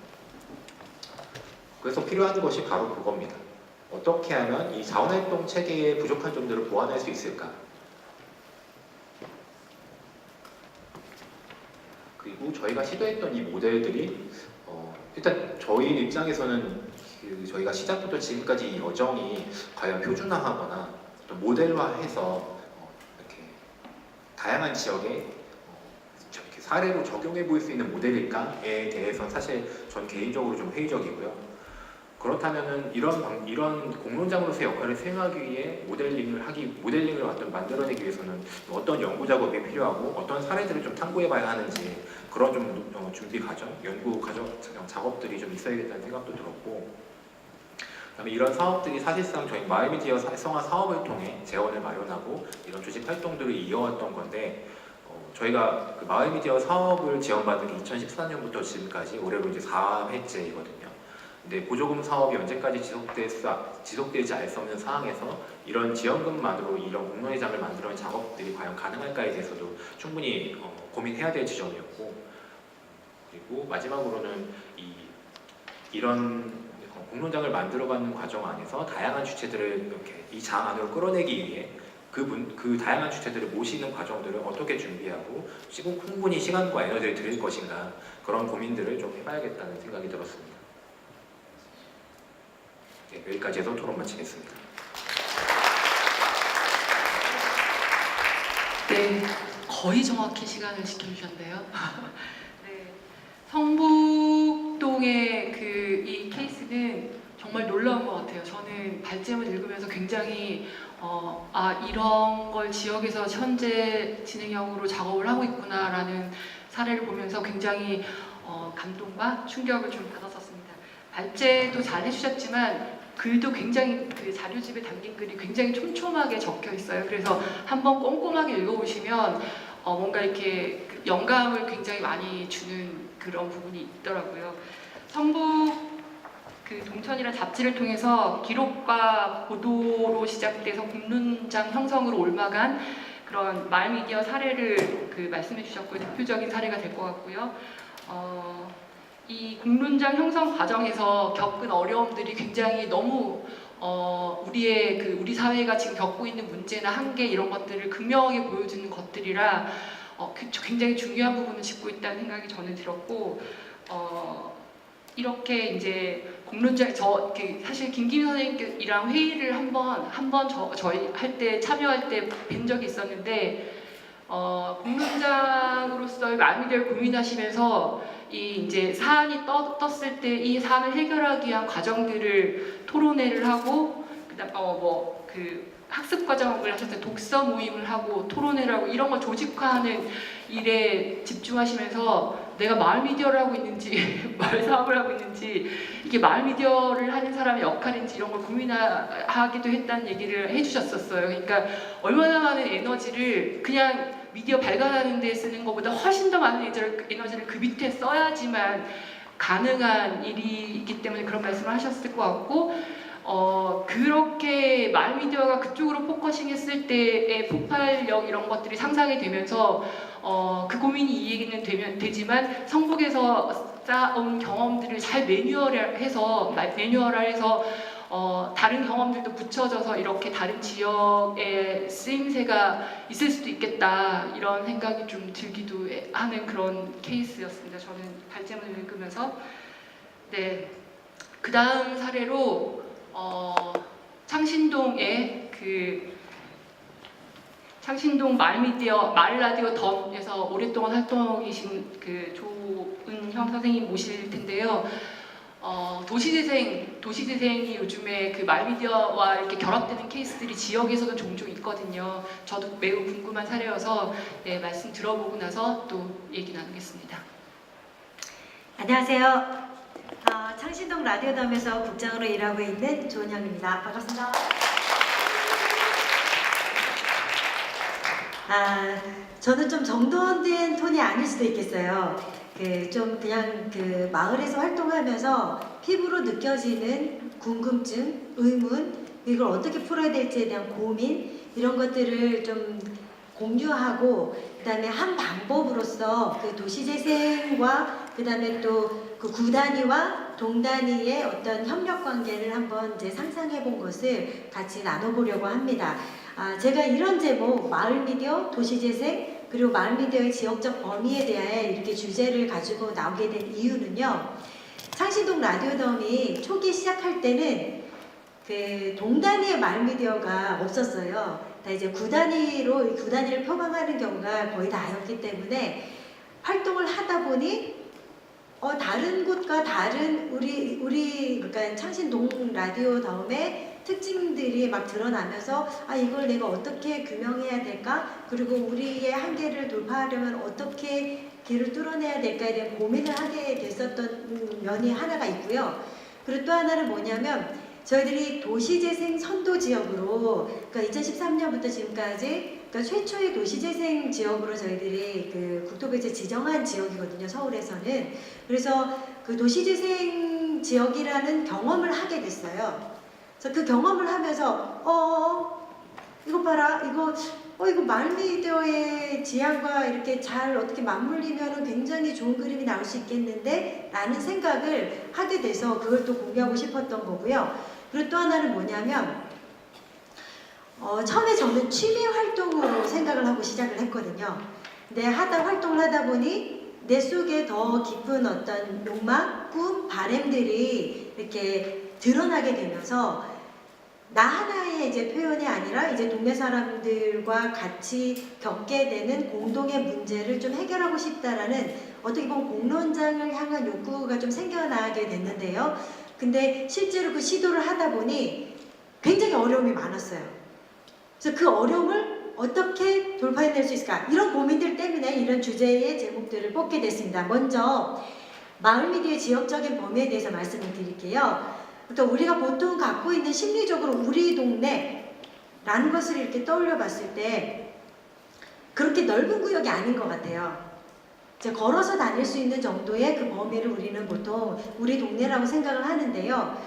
그래서 필요한 것이 바로 그겁니다. 어떻게 하면 이 자원활동 체계의 부족한 점들을 보완할 수 있을까? 그리고 저희가 시도했던 이 모델들이 일단 저희 입장에서는 저희가 시작부터 지금까지 이 여정이 과연 표준화하거나 또 모델화해서 이렇게 다양한 지역에 이렇게 사례로 적용해 볼 수 있는 모델일까에 대해서 사실 전 개인적으로 좀 회의적이고요. 그렇다면은 이런 공론장으로서 역할을 수행하기 위해 모델링을 만들어내기 위해서는 어떤 연구 작업이 필요하고 어떤 사례들을 좀 탐구해봐야 하는지 그런 좀 준비 과정, 연구 과정 작업들이 좀 있어야겠다는 생각도 들었고, 그다음에 이런 사업들이 사실상 저희 마을미디어 활성화 사업을 통해 재원을 마련하고 이런 조직 활동들을 이어왔던 건데. 저희가 그 마을미디어 사업을 지원받은 게 2014년부터 지금까지 올해로 이제 4회째이거든요. 근데 보조금 사업이 언제까지 지속될지 알 수 없는 상황에서 이런 지원금만으로 이런 공론회장을 만들어낸 작업들이 과연 가능할까에 대해서도 충분히 고민해야 될 지점이었고, 그리고 마지막으로는 이런 공론장을 만들어가는 과정 안에서 다양한 주체들을 이렇게 이 장 안으로 끌어내기 위해 그 다양한 주체들을 모시는 과정들을 어떻게 준비하고 충분히 시간과 에너지를 들일 것인가 그런 고민들을 좀 해봐야겠다는 생각이 들었습니다. 네, 여기까지 해서 토론 마치겠습니다. 네, 거의 정확히 시간을 지켜주셨네요. 네, 성북동의 이 케이스는 정말 놀라운 것 같아요. 저는 발제문 읽으면서 굉장히 이런 걸 지역에서 현재 진행형으로 작업을 하고 있구나라는 사례를 보면서 굉장히 감동과 충격을 좀 받았었습니다. 발제도 잘 해주셨지만 글도 굉장히 자료집에 담긴 글이 굉장히 촘촘하게 적혀 있어요. 그래서 한번 꼼꼼하게 읽어보시면 뭔가 이렇게 영감을 굉장히 많이 주는 그런 부분이 있더라고요. 성북 동천이라는 잡지를 통해서 기록과 보도로 시작돼서 공론장 형성으로 옮아간 그런 마을미디어 사례를 말씀해 주셨고요. 대표적인 사례가 될 것 같고요. 이 공론장 형성 과정에서 겪은 어려움들이 굉장히 너무 우리 사회가 지금 겪고 있는 문제나 한계 이런 것들을 극명하게 보여주는 것들이라 굉장히 중요한 부분을 짚고 있다는 생각이 저는 들었고, 이렇게 이제 공론장 사실 김기미 선생님이랑 회의를 한번 저희 참여할 때 뵌 적이 있었는데 공론장으로서의 마을미디어를 고민하시면서 이제 사안이 떴을 때 이 사안을 해결하기 위한 과정들을 토론회를 하고 그다음 학습 과정을 하셨을 때 독서 모임을 하고 토론회를 하고 이런 걸 조직화하는 일에 집중하시면서 내가 마을 미디어를 하고 있는지 마을 사업을 하고 있는지 이게 마을 미디어를 하는 사람의 역할인지 이런 걸 고민하기도 했다는 얘기를 해주셨었어요. 그러니까 얼마나 많은 에너지를 그냥 미디어 발간하는 데 쓰는 것보다 훨씬 더 많은 에너지를 그 밑에 써야지만 가능한 일이기 때문에 그런 말씀을 하셨을 것 같고, 그렇게 마을미디어가 그쪽으로 포커싱 했을 때의 폭발력 이런 것들이 상상이 되면서 그 고민이 이해는 되지만 성북에서 쌓아온 경험들을 잘 매뉴얼화해서 다른 경험들도 붙여져서 이렇게 다른 지역의 쓰임새가 있을 수도 있겠다 이런 생각이 좀 들기도 하는 그런 케이스였습니다. 저는 발제문을 읽으면서. 네, 그 다음 사례로 창신동의 창신동 마을미디어 마을라디오 덤에서 오랫동안 활동하고 계신 그 조은형 선생님 모실 텐데요. 도시재생이 요즘에 그 마을미디어와 이렇게 결합되는 케이스들이 지역에서도 종종 있거든요. 저도 매우 궁금한 사례여서 네, 말씀 들어보고 나서 또 얘기 나누겠습니다. 안녕하세요. 창신동 라디오덤에서 국장으로 일하고 있는 조은영입니다. 반갑습니다. 저는 좀 정돈된 톤이 아닐 수도 있겠어요. 좀 그냥 그 마을에서 활동하면서 피부로 느껴지는 궁금증, 의문, 이걸 어떻게 풀어야 될지에 대한 고민, 이런 것들을 좀 공유하고, 그다음에 한 방법으로서 그 도시재생과 그다음에 또 그 구단위와 동단위의 어떤 협력 관계를 한번 이제 상상해 본 것을 같이 나눠보려고 합니다. 제가 이런 제목, 마을미디어, 도시재생, 그리고 마을미디어의 지역적 범위에 대해 이렇게 주제를 가지고 나오게 된 이유는요. 창신동 라디오덤이 초기 시작할 때는 그 동단위의 마을미디어가 없었어요. 다 이제 구단위를 표방하는 경우가 거의 다였기 때문에 활동을 하다 보니 다른 곳과 다른 우리 그러니까 창신동 라디오덤의 특징들이 막 드러나면서 이걸 내가 어떻게 규명해야 될까? 그리고 우리의 한계를 돌파하려면 어떻게 길을 뚫어내야 될까에 대한 고민을 하게 됐었던 면이 하나가 있고요. 그리고 또 하나는 뭐냐면 저희들이 도시재생 선도지역으로 그러니까 2013년부터 지금까지 그러니까 최초의 도시재생 지역으로 저희들이 그 국토부에서 지정한 지역이거든요. 서울에서는. 그래서 그 도시재생 지역이라는 경험을 하게 됐어요. 그래서 그 경험을 하면서 이거 봐라, 이거 마을미디어의 지향과 이렇게 잘 어떻게 맞물리면 굉장히 좋은 그림이 나올 수 있겠는데 라는 생각을 하게 돼서 그걸 또 공유하고 싶었던 거고요. 그리고 또 하나는 뭐냐면 처음에 저는 취미 활동으로 생각을 하고 시작을 했거든요. 근데 활동을 하다 보니 내 속에 더 깊은 어떤 욕망, 꿈, 바람들이 이렇게 드러나게 되면서 나 하나의 이제 표현이 아니라 이제 동네 사람들과 같이 겪게 되는 공동의 문제를 좀 해결하고 싶다라는 어떻게 보면 공론장을 향한 욕구가 좀 생겨나게 됐는데요. 근데 실제로 그 시도를 하다 보니 굉장히 어려움이 많았어요. 그래서 그 어려움을 어떻게 돌파해낼 수 있을까? 이런 고민들 때문에 이런 주제의 제목들을 뽑게 됐습니다. 먼저 마을미디어의 지역적인 범위에 대해서 말씀을 드릴게요. 또 우리가 보통 갖고 있는 심리적으로 우리 동네라는 것을 이렇게 떠올려 봤을 때 그렇게 넓은 구역이 아닌 것 같아요. 걸어서 다닐 수 있는 정도의 그 범위를 우리는 보통 우리 동네라고 생각을 하는데요.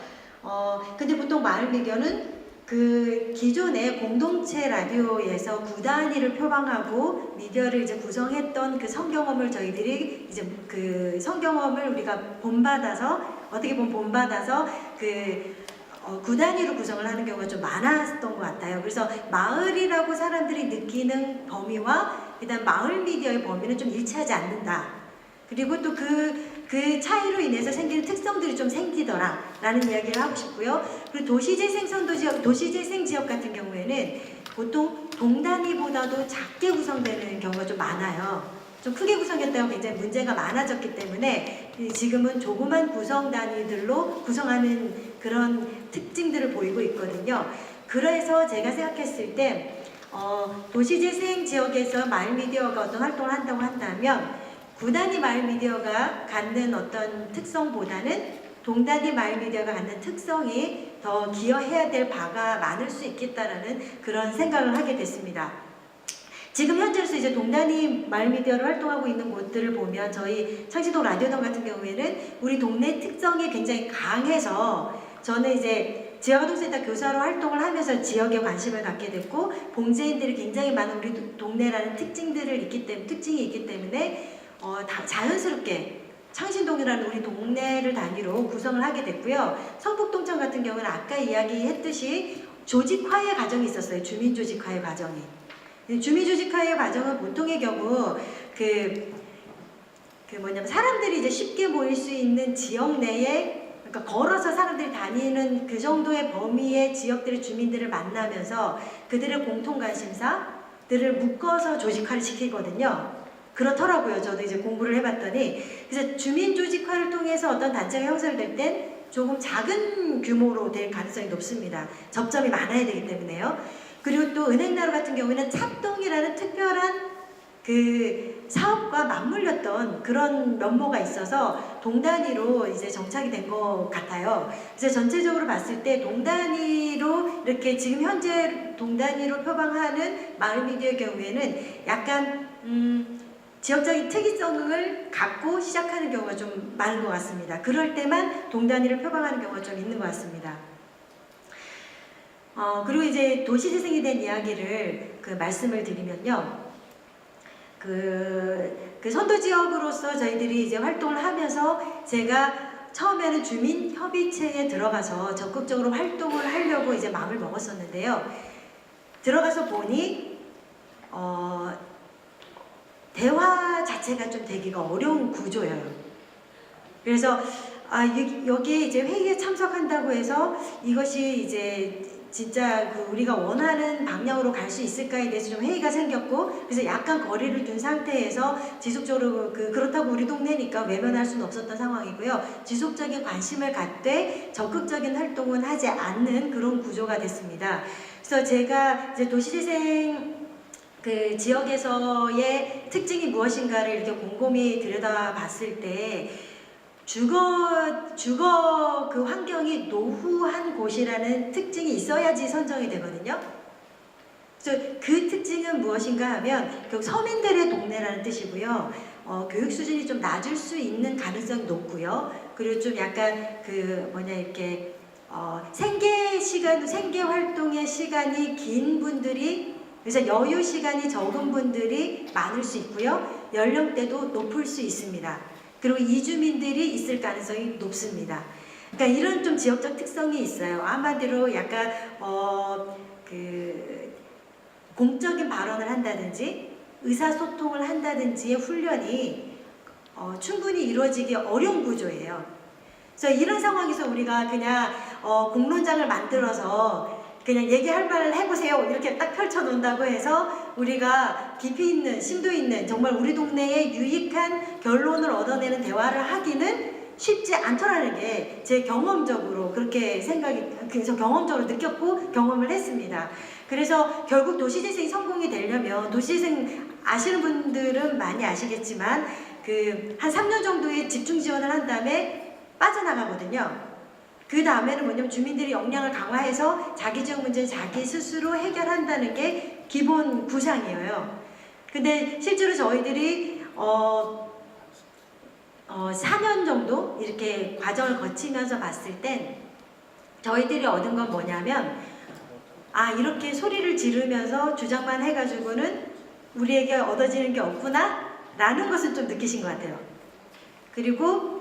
근데 보통 마을미디어는 그 기존의 공동체 라디오에서 구단위를 표방하고 미디어를 이제 구성했던 그 성경험을 저희들이 이제 그 성경험을 우리가 본받아서 어떻게 보면 본받아서 그 구단위로 구성을 하는 경우가 좀 많았던 것 같아요. 그래서 마을이라고 사람들이 느끼는 범위와 그다음 마을 미디어의 범위는 좀 일치하지 않는다. 그리고 또 그 차이로 인해서 생기는 특성들이 좀 생기더라라는 이야기를 하고 싶고요. 그리고 도시재생 지역 같은 경우에는 보통 동단위보다도 작게 구성되는 경우가 좀 많아요. 좀 크게 구성했다가 굉장히 문제가 많아졌기 때문에 지금은 조그만 구성 단위들로 구성하는 그런 특징들을 보이고 있거든요. 그래서 제가 생각했을 때 도시재생 지역에서 마을미디어가 어떤 활동을 한다고 한다면 구단위 마을미디어가 갖는 어떤 특성보다는 동단위 마을미디어가 갖는 특성이 더 기여해야 될 바가 많을 수 있겠다라는 그런 생각을 하게 됐습니다. 지금 현재로서 이제 동단위 마을미디어로 활동하고 있는 곳들을 보면 저희 창신동 라디오덤 같은 경우에는 우리 동네 특성이 굉장히 강해서 저는 이제 지역아동센터 교사로 활동을 하면서 지역에 관심을 갖게 됐고 봉제인들이 굉장히 많은 우리 동네라는 특징이 있기 때문에 자연스럽게 창신동이라는 우리 동네를 단위로 구성을 하게 됐고요. 성북동청 같은 경우는 아까 이야기했듯이 조직화의 과정이 있었어요. 주민조직화의 과정이. 주민조직화의 과정은 보통의 경우 사람들이 이제 쉽게 모일 수 있는 지역 내에 그러니까 걸어서 사람들이 다니는 그 정도의 범위의 지역들의 주민들을 만나면서 그들의 공통 관심사, 단체들을 묶어서 조직화를 시키거든요. 그렇더라고요. 저도 이제 공부를 해봤더니. 그래서 주민 조직화를 통해서 어떤 단체가 형성될 땐 조금 작은 규모로 될 가능성이 높습니다. 접점이 많아야 되기 때문에요. 그리고 또 은행나루 같은 경우에는 찹동이라는 특별한 그 사업과 맞물렸던 그런 면모가 있어서 동단위로 이제 정착이 된 것 같아요. 그래서 전체적으로 봤을 때 동단위로 이렇게 지금 현재 동단위로 표방하는 마을미디어의 경우에는 약간 지역적인 특이성을 갖고 시작하는 경우가 좀 많은 것 같습니다. 그럴 때만 동단위를 표방하는 경우가 좀 있는 것 같습니다. 그리고 이제 도시재생에 대한 이야기를 말씀을 드리면요. 그 선도지역으로서 저희들이 이제 활동을 하면서 제가 처음에는 주민협의체에 들어가서 적극적으로 활동을 하려고 이제 마음을 먹었었는데요. 들어가서 보니 대화 자체가 좀 되기가 어려운 구조예요. 그래서 여기에 이제 회의에 참석한다고 해서 이것이 이제 진짜 우리가 원하는 방향으로 갈 수 있을까에 대해서 좀 회의가 생겼고, 그래서 약간 거리를 둔 상태에서 지속적으로 그렇다고 우리 동네니까 외면할 수는 없었던 상황이고요. 지속적인 관심을 갖되 적극적인 활동은 하지 않는 그런 구조가 됐습니다. 그래서 제가 이제 도시재생 그 지역에서의 특징이 무엇인가를 이렇게 곰곰이 들여다봤을 때 주거 그 환경이 노후한 곳이라는 특징이 있어야지 선정이 되거든요. 그래서 그 특징은 무엇인가 하면 결국 서민들의 동네라는 뜻이고요. 교육 수준이 좀 낮을 수 있는 가능성이 높고요. 그리고 좀 약간 이렇게 생계 활동의 시간이 긴 분들이, 그래서 여유 시간이 적은 분들이 많을 수 있고요. 연령대도 높을 수 있습니다. 그리고 이주민들이 있을 가능성이 높습니다. 그러니까 이런 좀 지역적 특성이 있어요. 한마디로 약간 공적인 발언을 한다든지 의사소통을 한다든지의 훈련이 충분히 이루어지기 어려운 구조예요. 그래서 이런 상황에서 우리가 그냥 공론장을 만들어서 그냥 얘기할 말을 해보세요 이렇게 딱 펼쳐놓는다고 해서 우리가 깊이 있는 심도 있는 정말 우리 동네에 유익한 결론을 얻어내는 대화를 하기는 쉽지 않더라는 게 제 경험적으로 그렇게 그래서 경험적으로 느꼈고 경험을 했습니다. 그래서 결국 도시재생이 성공이 되려면, 도시재생 아시는 분들은 많이 아시겠지만 한 3년 정도의 집중 지원을 한 다음에 빠져나가거든요. 그 다음에는 뭐냐면 주민들이 역량을 강화해서 자기 지역 문제를 자기 스스로 해결한다는 게 기본 구상이에요. 근데 실제로 저희들이 4년 정도 이렇게 과정을 거치면서 봤을 땐 저희들이 얻은 건 뭐냐면 이렇게 소리를 지르면서 주장만 해가지고는 우리에게 얻어지는 게 없구나 라는 것을 좀 느끼신 것 같아요. 그리고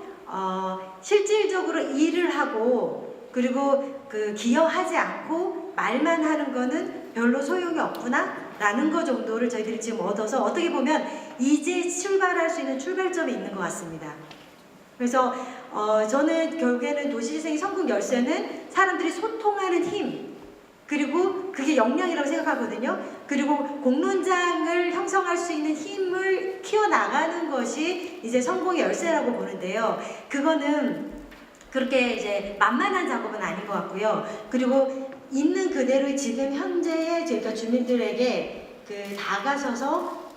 실질적으로 일을 하고 그리고 기여하지 않고 말만 하는 거는 별로 소용이 없구나 라는 거 정도를 저희들이 지금 얻어서 어떻게 보면 이제 출발할 수 있는 출발점이 있는 것 같습니다. 그래서 저는 결국에는 도시재생의 성공 열쇠는 사람들이 소통하는 힘, 그리고 그게 역량이라고 생각하거든요. 그리고 공론장을 형성할 수 있는 힘을 키워나가는 것이 이제 성공의 열쇠라고 보는데요. 그거는 그렇게 이제 만만한 작업은 아닌 것 같고요. 그리고 있는 그대로 지금 현재의 저희가 주민들에게 다가서서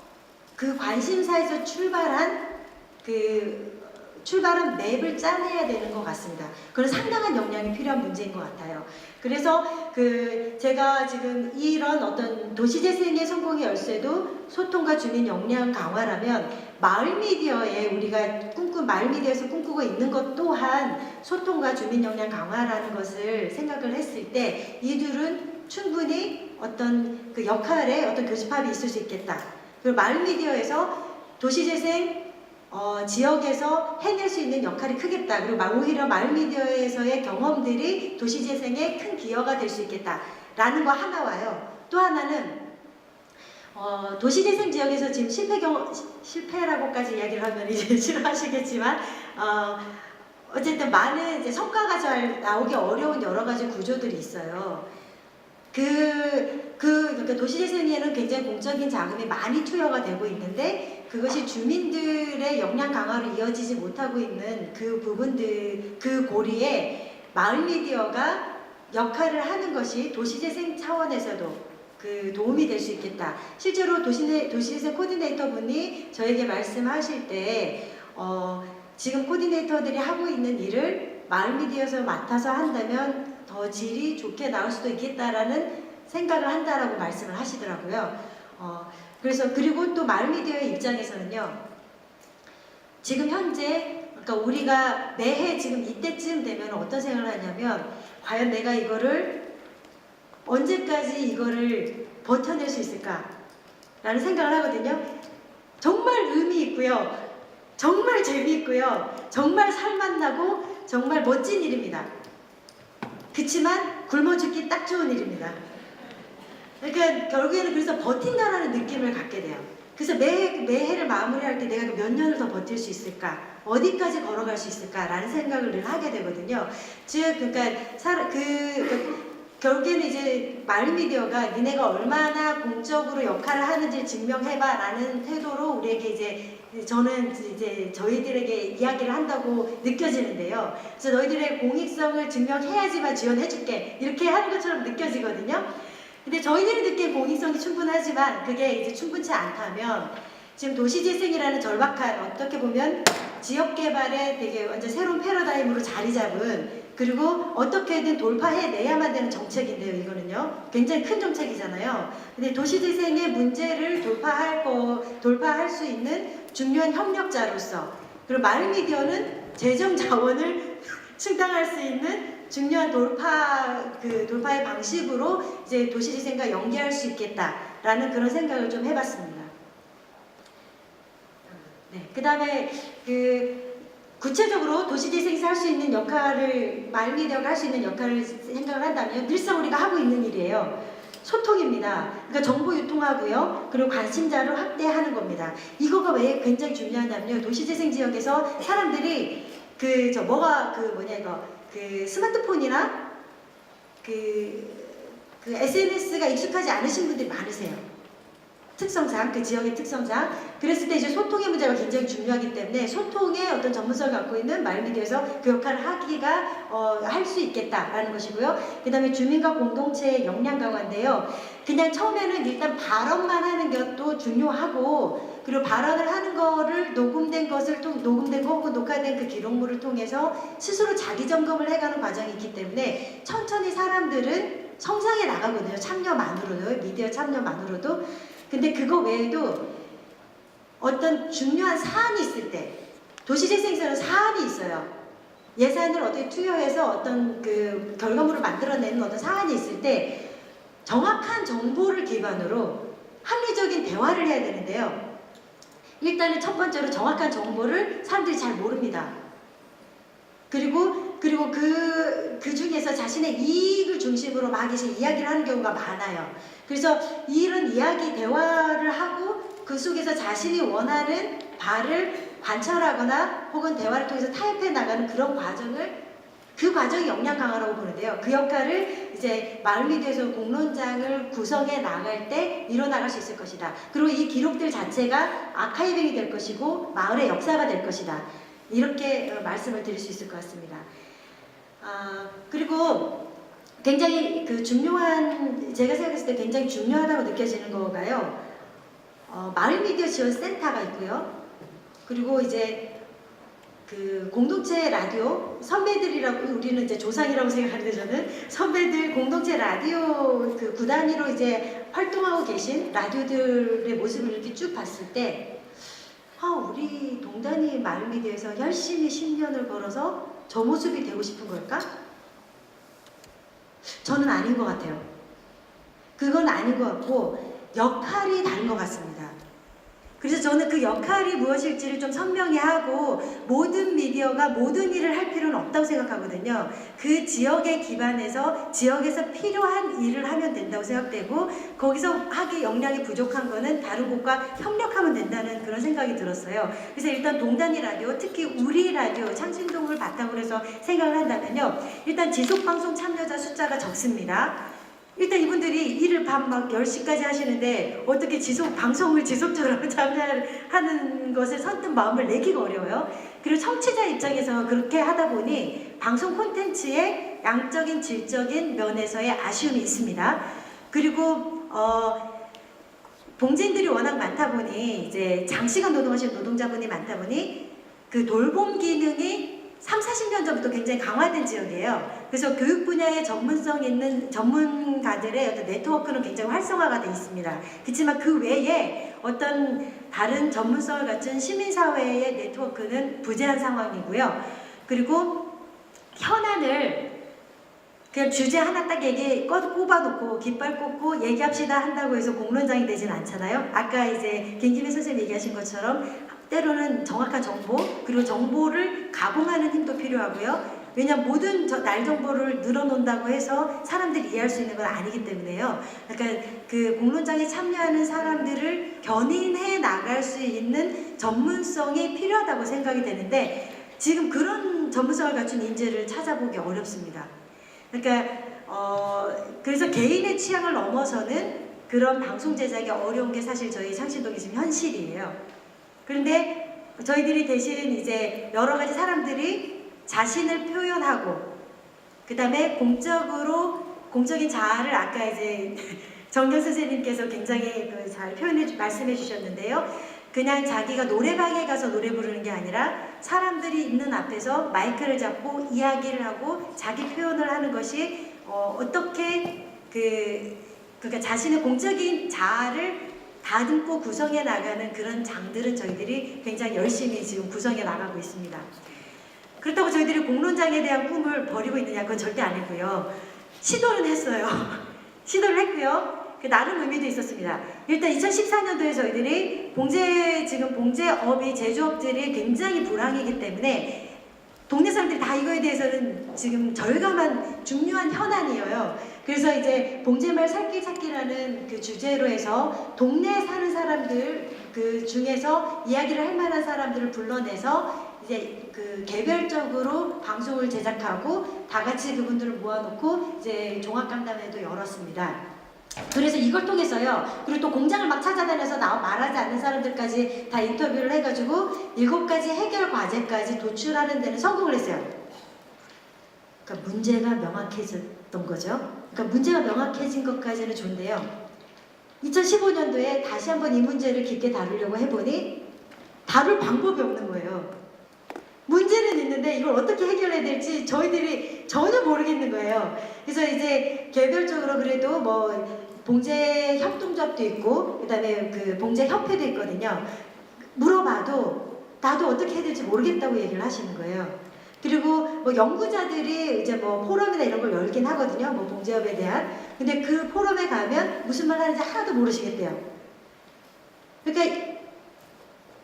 그 관심사에서 출발한 맵을 짜내야 되는 것 같습니다. 그런 상당한 역량이 필요한 문제인 것 같아요. 그래서 제가 지금 이런 어떤 도시재생의 성공의 열쇠도 소통과 주민 역량 강화라면 마을 미디어에 우리가 마을 미디어에서 꿈꾸고 있는 것 또한 소통과 주민 역량 강화라는 것을 생각을 했을 때 이들은 충분히 어떤 역할에 어떤 교집합이 있을 수 있겠다. 그리고 마을 미디어에서 도시재생 지역에서 해낼 수 있는 역할이 크겠다. 그리고 오히려 마을 미디어에서의 경험들이 도시재생에 큰 기여가 될 수 있겠다라는 거 하나와요. 또 하나는 도시재생 지역에서 지금 실패라고까지 이야기를 하면 이제 싫어하시겠지만 어쨌든 많은 이제 성과가 잘 나오기 어려운 여러 가지 구조들이 있어요. 그러니까 도시재생에는 굉장히 공적인 자금이 많이 투여가 되고 있는데 그것이 주민들의 역량 강화로 이어지지 못하고 있는 그 부분들, 그 고리에 마을 미디어가 역할을 하는 것이 도시재생 차원에서도 그 도움이 될 수 있겠다. 실제로 도시재생 코디네이터 분이 저에게 말씀하실 때 지금 코디네이터들이 하고 있는 일을 마을 미디어에서 맡아서 한다면 더 질이 좋게 나올 수도 있겠다라는 생각을 한다라고 말씀을 하시더라고요. 그래서 그리고 또 마을 미디어의 입장에서는요. 지금 현재 그러니까 우리가 매해 지금 이때쯤 되면 어떤 생각을 하냐면 과연 내가 이거를 언제까지 이거를 버텨낼 수 있을까? 라는 생각을 하거든요. 정말 의미 있고요. 정말 재미있고요. 정말 살맛나고 정말 멋진 일입니다. 그치만 굶어 죽기 딱 좋은 일입니다. 그러니까 결국에는 그래서 버틴다라는 느낌을 갖게 돼요. 그래서 매해를 마무리할 때 내가 몇 년을 더 버틸 수 있을까? 어디까지 걸어갈 수 있을까라는 생각을 늘 하게 되거든요. 즉, 그러니까 결국에는 이제 마을 미디어가 니네가 얼마나 공적으로 역할을 하는지 증명해봐라는 태도로 우리에게 이제 저는 이제 저희들에게 이야기를 한다고 느껴지는데요. 그래서 너희들의 공익성을 증명해야지만 지원해줄게 이렇게 하는 것처럼 느껴지거든요. 근데 저희들이 느끼는 공익성이 충분하지만 그게 이제 충분치 않다면 지금 도시재생이라는 절박한 어떻게 보면 지역개발에 되게 완전 새로운 패러다임으로 자리 잡은 그리고 어떻게든 돌파해내야만 되는 정책인데요. 이거는요. 굉장히 큰 정책이잖아요. 근데 도시재생의 문제를 돌파할 수 있는 중요한 협력자로서 그리고 마을 미디어는 재정 자원을 충당할 수 있는 중요한 돌파의 방식으로 이제 도시재생과 연계할 수 있겠다라는 그런 생각을 좀 해봤습니다. 네, 그 다음에 구체적으로 도시재생에서 할 수 있는 역할을 마을 미디어가 할 수 있는 역할을 생각을 한다면 늘상 우리가 하고 있는 일이에요. 소통입니다. 그러니까 정보 유통하고요. 그리고 관심자를 확대하는 겁니다. 이거가 왜 굉장히 중요하냐면요. 도시재생 지역에서 사람들이 스마트폰이나 SNS가 익숙하지 않으신 분들이 많으세요. 특성상, 그 지역의 특성상. 그랬을 때 이제 소통의 문제가 굉장히 중요하기 때문에 소통의 어떤 전문성을 갖고 있는 마을 미디어에서 그 역할을 할 수 있겠다라는 것이고요. 그 다음에 주민과 공동체의 역량 강화인데요. 그냥 처음에는 일단 발언만 하는 것도 중요하고 그리고 발언을 하는 거를 녹음된 거 혹은 녹화된 그 기록물을 통해서 스스로 자기 점검을 해가는 과정이 있기 때문에 천천히 사람들은 성장해 나가거든요. 참여만으로도, 미디어 참여만으로도. 근데 그거 외에도 어떤 중요한 사안이 있을 때 도시재생에서는 사안이 있어요. 예산을 어떻게 투여해서 어떤 그 결과물을 만들어내는 어떤 사안이 있을 때 정확한 정보를 기반으로 합리적인 대화를 해야 되는데요. 일단은 첫 번째로 정확한 정보를 사람들이 잘 모릅니다. 그리고 그 중에서 자신의 이익을 중심으로 막 이제 이야기를 하는 경우가 많아요. 그래서 이런 대화를 하고 그 속에서 자신이 원하는 바를 관철하거나 혹은 대화를 통해서 타협해 나가는 그런 그 과정이 역량 강화라고 보는데요. 그 역할을 이제 마을 미디어에서 공론장을 구성해 나갈 때 이뤄나갈 수 있을 것이다. 그리고 이 기록들 자체가 아카이빙이 될 것이고 마을의 역사가 될 것이다. 이렇게 말씀을 드릴 수 있을 것 같습니다. 그리고 굉장히 제가 생각했을 때 굉장히 중요하다고 느껴지는 거가요. 마을 미디어 지원 센터가 있고요. 그리고 이제 그 공동체 라디오 선배들이라고 우리는 이제 조상이라고 생각하는데 저는 선배들 공동체 라디오 그 구단위로 이제 활동하고 계신 라디오들의 모습을 이렇게 쭉 봤을 때 우리 동단위 마을 미디어에서 열심히 10년을 걸어서 저 모습이 되고 싶은 걸까? 저는 아닌 것 같아요. 그건 아닌 것 같고 역할이 다른 것 같습니다. 그래서 저는 그 역할이 무엇일지를 좀 선명히 하고 모든 미디어가 모든 일을 할 필요는 없다고 생각하거든요. 그 지역에 기반해서 지역에서 필요한 일을 하면 된다고 생각되고 거기서 하기 역량이 부족한 거는 다른 곳과 협력하면 된다는 그런 생각이 들었어요. 그래서 일단 동단위 라디오, 특히 우리 라디오 창신동을 바탕으로 해서 생각을 한다면요. 일단 지속방송 참여자 숫자가 적습니다. 일단 이분들이 일을 밤 막 10시까지 하시는데 어떻게 방송을 지속적으로 참여하는 것을 선뜻 마음을 내기가 어려워요. 그리고 청취자 입장에서 그렇게 하다 보니 방송 콘텐츠의 양적인 질적인 면에서의 아쉬움이 있습니다. 그리고 봉진들이 워낙 많다 보니 이제 장시간 노동하시는 노동자분이 많다 보니 그 돌봄 기능이 30-40년 전부터 굉장히 강화된 지역이에요. 그래서 교육 분야에 전문성 있는 전문가들의 어떤 네트워크는 굉장히 활성화가 되어 있습니다. 그렇지만 그 외에 어떤 다른 전문성을 갖춘 시민사회의 네트워크는 부재한 상황이고요. 그리고 현안을 그냥 주제 하나 딱 꼽아놓고 깃발 꽂고 얘기합시다 한다고 해서 공론장이 되진 않잖아요. 아까 이제 김기민 선생님 얘기하신 것처럼 때로는 정확한 정보 그리고 정보를 가공하는 힘도 필요하고요. 왜냐하면 모든 날 정보를 늘어놓는다고 해서 사람들이 이해할 수 있는 건 아니기 때문에요. 그러니까 그 공론장에 참여하는 사람들을 견인해 나갈 수 있는 전문성이 필요하다고 생각이 되는데 지금 그런 전문성을 갖춘 인재를 찾아보기 어렵습니다. 그러니까 그래서 개인의 취향을 넘어서는 그런 방송 제작이 어려운 게 사실 저희 창신동의 지금 현실이에요. 그런데 저희들이 대신 이제 여러 가지 사람들이 자신을 표현하고 그 다음에 공적인 자아를 아까 이제 정경 선생님께서 굉장히 잘 말씀해 주셨는데요. 그냥 자기가 노래방에 가서 노래 부르는 게 아니라 사람들이 있는 앞에서 마이크를 잡고 이야기를 하고 자기 표현을 하는 것이 어떻게 그러니까 자신의 공적인 자아를 다듬고 구성해 나가는 그런 장들은 저희들이 굉장히 열심히 지금 구성해 나가고 있습니다. 그렇다고 저희들이 공론장에 대한 꿈을 버리고 있느냐? 그건 절대 아니고요. 시도는 했어요. 시도를 했고요. 나름 의미도 있었습니다. 일단 2014년도에 저희들이 봉제업이 제조업들이 굉장히 불황이기 때문에 동네 사람들이 다 이거에 대해서는 지금 절감한 중요한 현안이에요. 그래서 이제 봉제마을 살길 찾기라는 그 주제로 해서 동네에 사는 사람들 그 중에서 이야기를 할 만한 사람들을 불러내서 이제 그 개별적으로 방송을 제작하고 다 같이 그분들을 모아놓고 이제 종합간담회도 열었습니다. 그래서 이걸 통해서요. 그리고 또 공장을 막 찾아다녀서 말하지 않는 사람들까지 다 인터뷰를 해가지고 7가지 해결 과제까지 도출하는 데는 성공을 했어요. 그러니까 문제가 명확해졌던 거죠. 그러니까 문제가 명확해진 것까지는 좋은데요. 2015년도에 다시 한번 이 문제를 깊게 다루려고 해보니 다룰 방법이 없는 거예요. 문제는 있는데 이걸 어떻게 해결해야 될지 저희들이 전혀 모르겠는 거예요. 그래서 이제 개별적으로 그래도 뭐 봉제 협동조합도 있고 그다음에 그 봉제 협회도 있거든요. 물어봐도 나도 어떻게 해야 될지 모르겠다고 얘기를 하시는 거예요. 그리고 뭐 연구자들이 이제 뭐 포럼이나 이런 걸 열긴 하거든요. 뭐 봉제업에 대한. 근데 그 포럼에 가면 무슨 말 하는지 하나도 모르시겠대요. 그러니까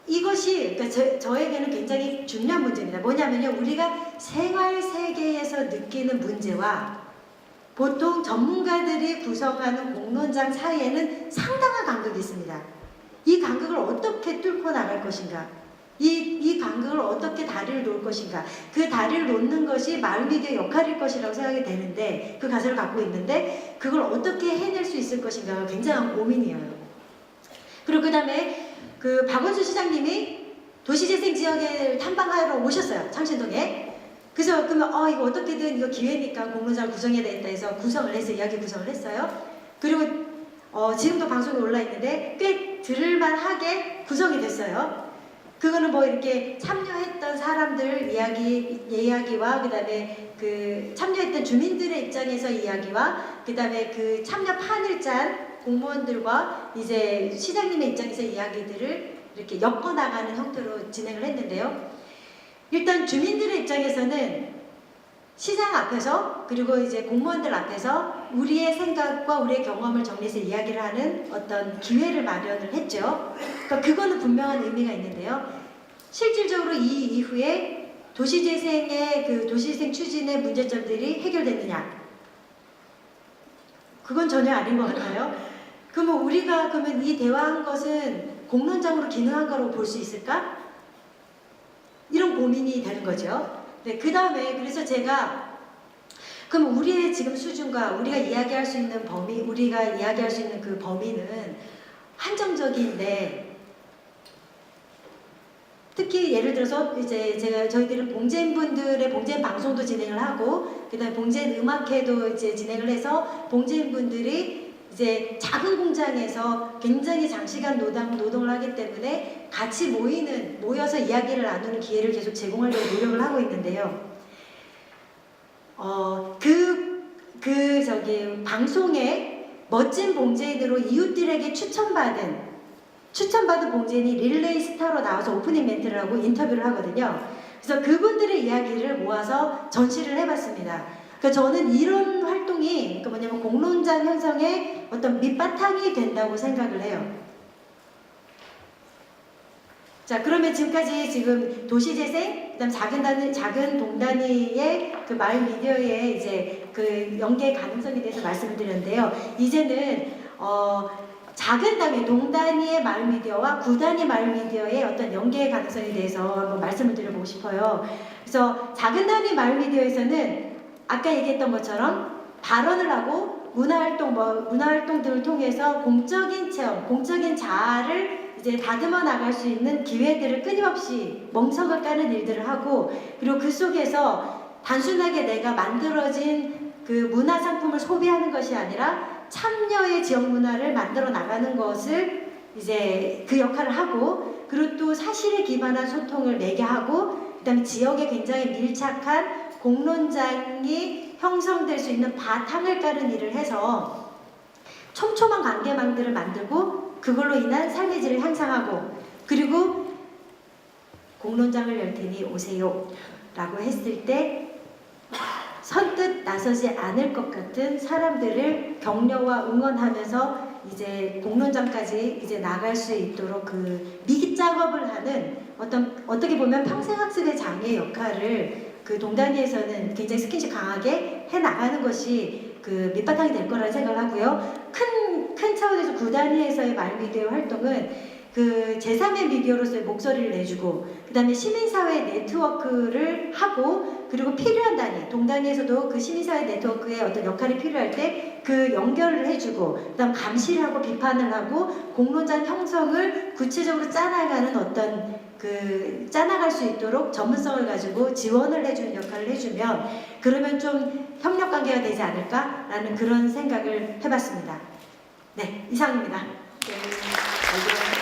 이것이 그러니까 저에게는 굉장히 중요한 문제입니다. 뭐냐면요. 우리가 생활 세계에서 느끼는 문제와 보통 전문가들이 구성하는 공론장 사이에는 상당한 간극이 있습니다. 이 간극을 어떻게 뚫고 나갈 것인가? 이 간극을 어떻게 다리를 놓을 것인가? 그 다리를 놓는 것이 마을미디어 역할일 것이라고 생각이 되는데 그 가설을 갖고 있는데 그걸 어떻게 해낼 수 있을 것인가가 굉장한 고민이에요. 그리고 그 다음에 그 박원순 시장님이 도시재생 지역에 탐방하러 오셨어요. 창신동에. 그래서 그러면 이거 어떻게든 이거 기회니까 공론장을 구성해야 되겠다 해서 구성을 했어요. 이야기 구성을 했어요. 그리고 지금도 방송에 올라 있는데 꽤 들을만하게 구성이 됐어요. 그거는 뭐 이렇게 참여했던 사람들 이야기와 그다음에 그 참여했던 주민들의 입장에서 이야기와 그다음에 그 참여판을 짠 공무원들과 이제 시장님의 입장에서 이야기들을 이렇게 엮어나가는 형태로 진행을 했는데요. 일단 주민들의 입장에서는 시장 앞에서 그리고 이제 공무원들 앞에서 우리의 생각과 우리의 경험을 정리해서 이야기를 하는 어떤 기회를 마련을 했죠. 그러니까 그거는 분명한 의미가 있는데요. 실질적으로 이 이후에 도시재생 추진의 문제점들이 해결됐느냐? 그건 전혀 아닌 것 같아요. 그러면 우리가 이 대화한 것은 공론장으로 기능한 거라고 볼 수 있을까? 이런 고민이 되는 거죠. 네, 그 다음에 그래서 제가 그럼 우리의 지금 수준과 우리가 이야기할 수 있는 범위, 우리가 이야기할 수 있는 그 범위는 한정적인데, 특히 예를 들어서 이제 저희들은 봉제인분들의 봉제인 방송도 진행을 하고, 그다음에 봉제인 음악회도 이제 진행을 해서 봉제인분들이 이제 작은 공장에서 굉장히 장시간 노동을 하기 때문에 같이 모여서 이야기를 나누는 기회를 계속 제공하려고 노력을 하고 있는데요. 방송에 멋진 봉제인으로 이웃들에게 추천받은 봉제인이 릴레이 스타로 나와서 오프닝 멘트를 하고 인터뷰를 하거든요. 그래서 그분들의 이야기를 모아서 전시를 해봤습니다. 그러니까 저는 이런 활동이 뭐냐면 공론장 형성의 어떤 밑바탕이 된다고 생각을 해요. 자, 그러면 지금 도시재생, 그다음 작은 동단위의 그 마을 미디어의 이제 그 연계 가능성에 대해서 말씀을 드렸는데요. 이제는 작은 단위, 동단위의 마을 미디어와 구단위 마을 미디어의 어떤 연계 가능성에 대해서 한번 말씀을 드려보고 싶어요. 그래서 작은 단위 마을 미디어에서는 아까 얘기했던 것처럼 발언을 하고 문화활동 등을 통해서 공적인 체험, 공적인 자아를 이제 다듬어 나갈 수 있는 기회들을 끊임없이 멍석을 까는 일들을 하고, 그리고 그 속에서 단순하게 내가 만들어진 그 문화 상품을 소비하는 것이 아니라 참여의 지역 문화를 만들어 나가는 것을 이제 그 역할을 하고, 그리고 또 사실에 기반한 소통을 매개하고, 그다음에 지역에 굉장히 밀착한 공론장이 형성될 수 있는 바탕을 깔은 일을 해서 촘촘한 관계망들을 만들고, 그걸로 인한 삶의 질을 향상하고, 그리고 공론장을 열 테니 오세요 라고 했을 때 선뜻 나서지 않을 것 같은 사람들을 격려와 응원하면서 이제 공론장까지 이제 나갈 수 있도록 그 미기 작업을 하는 어떻게 보면 평생학습의 장의 역할을 그 동단위에서는 굉장히 스킨십 강하게 해 나가는 것이 그 밑바탕이 될 거라는 생각을 하고요. 큰 차원에서 구단위에서의 마을미디어 활동은 그 제3의 미디어로서의 목소리를 내주고, 그 다음에 시민사회 네트워크를 하고, 그리고 필요한 단위, 동단위에서도 그 시민사회 네트워크의 어떤 역할이 필요할 때 그 연결을 해주고, 그 다음 감시를 하고 비판을 하고 공론장 형성을 구체적으로 짜나가는 짜나갈 수 있도록 전문성을 가지고 지원을 해주는 역할을 해주면, 그러면 좀 협력관계가 되지 않을까라는 그런 생각을 해봤습니다. 네, 이상입니다. 네, 잘 들었습니다.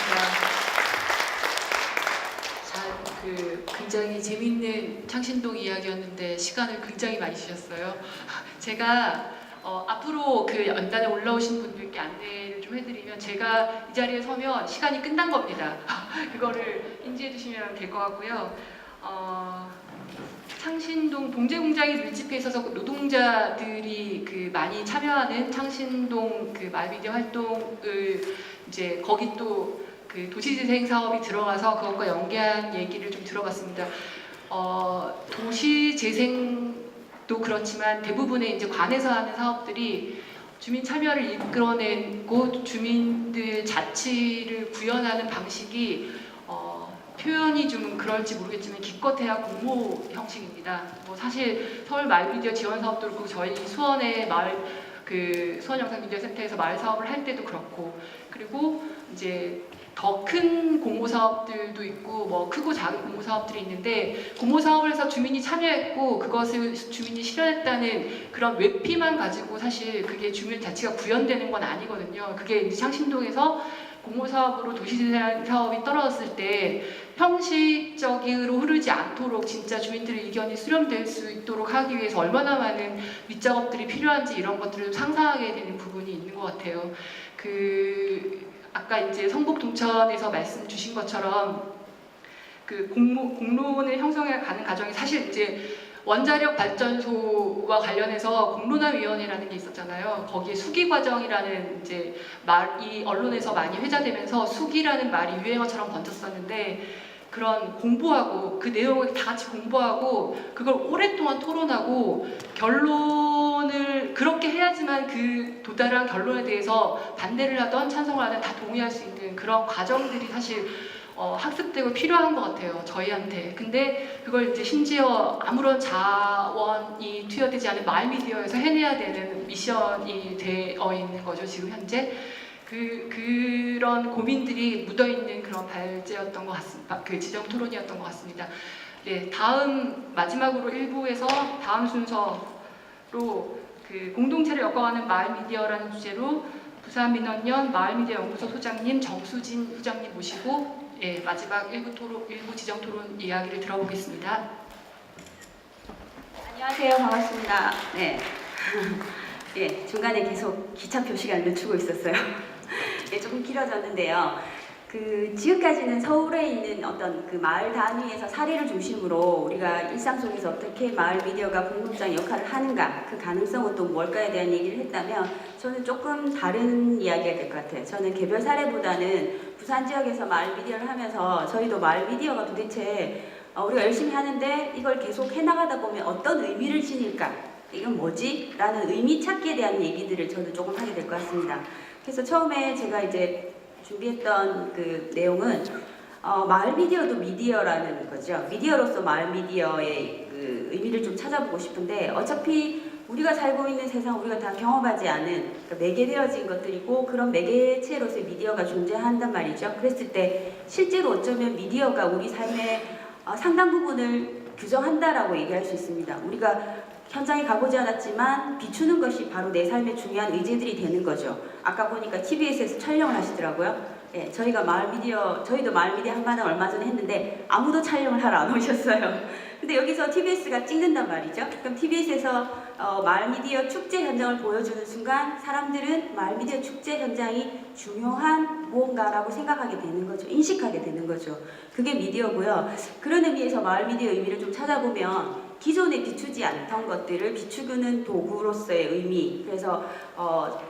굉장히 재밌는 창신동 이야기였는데 시간을 굉장히 많이 주셨어요. 제가 앞으로 그 연단에 올라오신 분들께 안내를 좀 해드리면, 제가 이 자리에 서면 시간이 끝난 겁니다. 그거를 인지해 주시면 될 것 같고요. 창신동 봉제공장이 밀집해 있어서 노동자들이 그 많이 참여하는 창신동 그 마을미디어 활동을 이제 거기 또 그 도시재생 사업이 들어가서 그것과 연계한 얘기를 좀 들어봤습니다. 도시재생도 그렇지만 대부분의 이제 관에서 하는 사업들이 주민 참여를 이끌어내고 주민들 자치를 구현하는 방식이 표현이 좀 그럴지 모르겠지만 기껏해야 공모 형식입니다. 사실 서울 마을미디어 지원 사업도 그렇고, 저희 수원의 수원 영상미디어 센터에서 마을 사업을 할 때도 그렇고, 그리고 이제 더 큰 공모 사업들도 있고 크고 작은 공모 사업들이 있는데, 공모 사업을 해서 주민이 참여했고 그것을 주민이 실현했다는 그런 외피만 가지고 사실 그게 주민 자치가 구현되는 건 아니거든요. 그게 이제 창신동에서 공모 사업으로 도시재생 사업이 떨어졌을 때 형식적으로 흐르지 않도록 진짜 주민들의 의견이 수렴될 수 있도록 하기 위해서 얼마나 많은 밑작업들이 필요한지 이런 것들을 상상하게 되는 부분이 있는 것 같아요. 아까 이제 성북 동천에서 말씀 주신 것처럼 그 공론을 형성해 가는 과정이 사실 이제 원자력 발전소와 관련해서 공론화위원회라는 게 있었잖아요. 거기에 수기 과정이라는 이제 말이 언론에서 많이 회자되면서 수기라는 말이 유행어처럼 번졌었는데, 그런 공부하고 그 내용을 다 같이 공부하고 그걸 오랫동안 토론하고 결론을 그렇게 해야지만 그 도달한 결론에 대해서 반대를 하던 찬성을 하든 다 동의할 수 있는 그런 과정들이 사실 학습되고 필요한 것 같아요, 저희한테. 근데 그걸 이제 심지어 아무런 자원이 투여되지 않은 마을미디어에서 해내야 되는 미션이 되어 있는 거죠, 지금 현재. 그런 고민들이 묻어있는 그런 발제였던 것 같습니다. 그 지정 토론이었던 것 같습니다. 네, 마지막으로 1부에서 다음 순서로 그 공동체를 엮어가는 마을미디어라는 주제로 부산민원연 마을미디어 연구소 소장님 정수진 소장님 모시고 마지막 1부 지정 토론 이야기를 들어보겠습니다. 안녕하세요. 반갑습니다. 네. 예, 중간에 계속 기차 표시가 늦추고 있었어요. 예, 조금 길어졌는데요. 그 지금까지는 서울에 있는 어떤 그 마을 단위에서 사례를 중심으로 우리가 일상 속에서 어떻게 마을 미디어가 공동장 역할을 하는가, 그 가능성은 또 뭘까에 대한 얘기를 했다면 저는 조금 다른 이야기가 될 것 같아요. 저는 개별 사례보다는 부산 지역에서 마을 미디어를 하면서 저희도 마을 미디어가 도대체 우리가 열심히 하는데 이걸 계속 해나가다 보면 어떤 의미를 지닐까? 이건 뭐지? 라는 의미 찾기에 대한 얘기들을 저는 조금 하게 될 것 같습니다. 그래서 처음에 제가 이제 준비했던 그 내용은 마을 미디어도 미디어라는 거죠. 미디어로서 마을 미디어의 그 의미를 좀 찾아보고 싶은데 어차피 우리가 살고 있는 세상 우리가 다 경험하지 않은 그러니까 매개되어진 것들이고 그런 매개체로서의 미디어가 존재한단 말이죠. 그랬을 때 실제로 어쩌면 미디어가 우리 삶의 상당 부분을 규정한다라고 얘기할 수 있습니다. 우리가 현장에 가보지 않았지만 비추는 것이 바로 내 삶의 중요한 의제들이 되는 거죠. 아까 보니까 TBS에서 촬영을 하시더라고요. 예, 저희도 마을 미디어 한마당 얼마 전에 했는데 아무도 촬영을 하러 안 오셨어요. 근데 여기서 TBS가 찍는단 말이죠. 그럼 TBS에서 마을 미디어 축제 현장을 보여주는 순간 사람들은 마을 미디어 축제 현장이 중요한 무언가라고 생각하게 되는 거죠. 인식하게 되는 거죠. 그게 미디어고요. 그런 의미에서 마을 미디어 의미를 좀 찾아보면 기존에 비추지 않던 것들을 비추는 도구로서의 의미, 그래서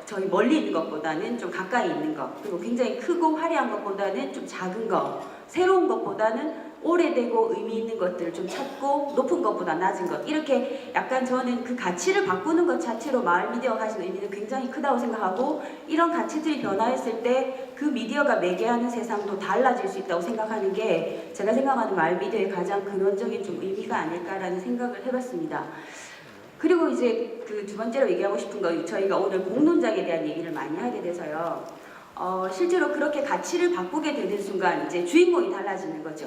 저희 멀리 있는 것보다는 좀 가까이 있는 것, 그리고 굉장히 크고 화려한 것보다는 좀 작은 것, 새로운 것보다는 오래되고 의미 있는 것들을 좀 찾고 높은 것보다 낮은 것, 이렇게 약간 저는 그 가치를 바꾸는 것 자체로 마을 미디어가 가진 의미는 굉장히 크다고 생각하고, 이런 가치들이 변화했을 때 그 미디어가 매개하는 세상도 달라질 수 있다고 생각하는 게 제가 생각하는 마을 미디어의 가장 근원적인 좀 의미가 아닐까라는 생각을 해봤습니다. 그리고 이제 그 두 번째로 얘기하고 싶은 거, 저희가 오늘 공론장에 대한 얘기를 많이 하게 돼서요. 실제로 그렇게 가치를 바꾸게 되는 순간 이제 주인공이 달라지는 거죠.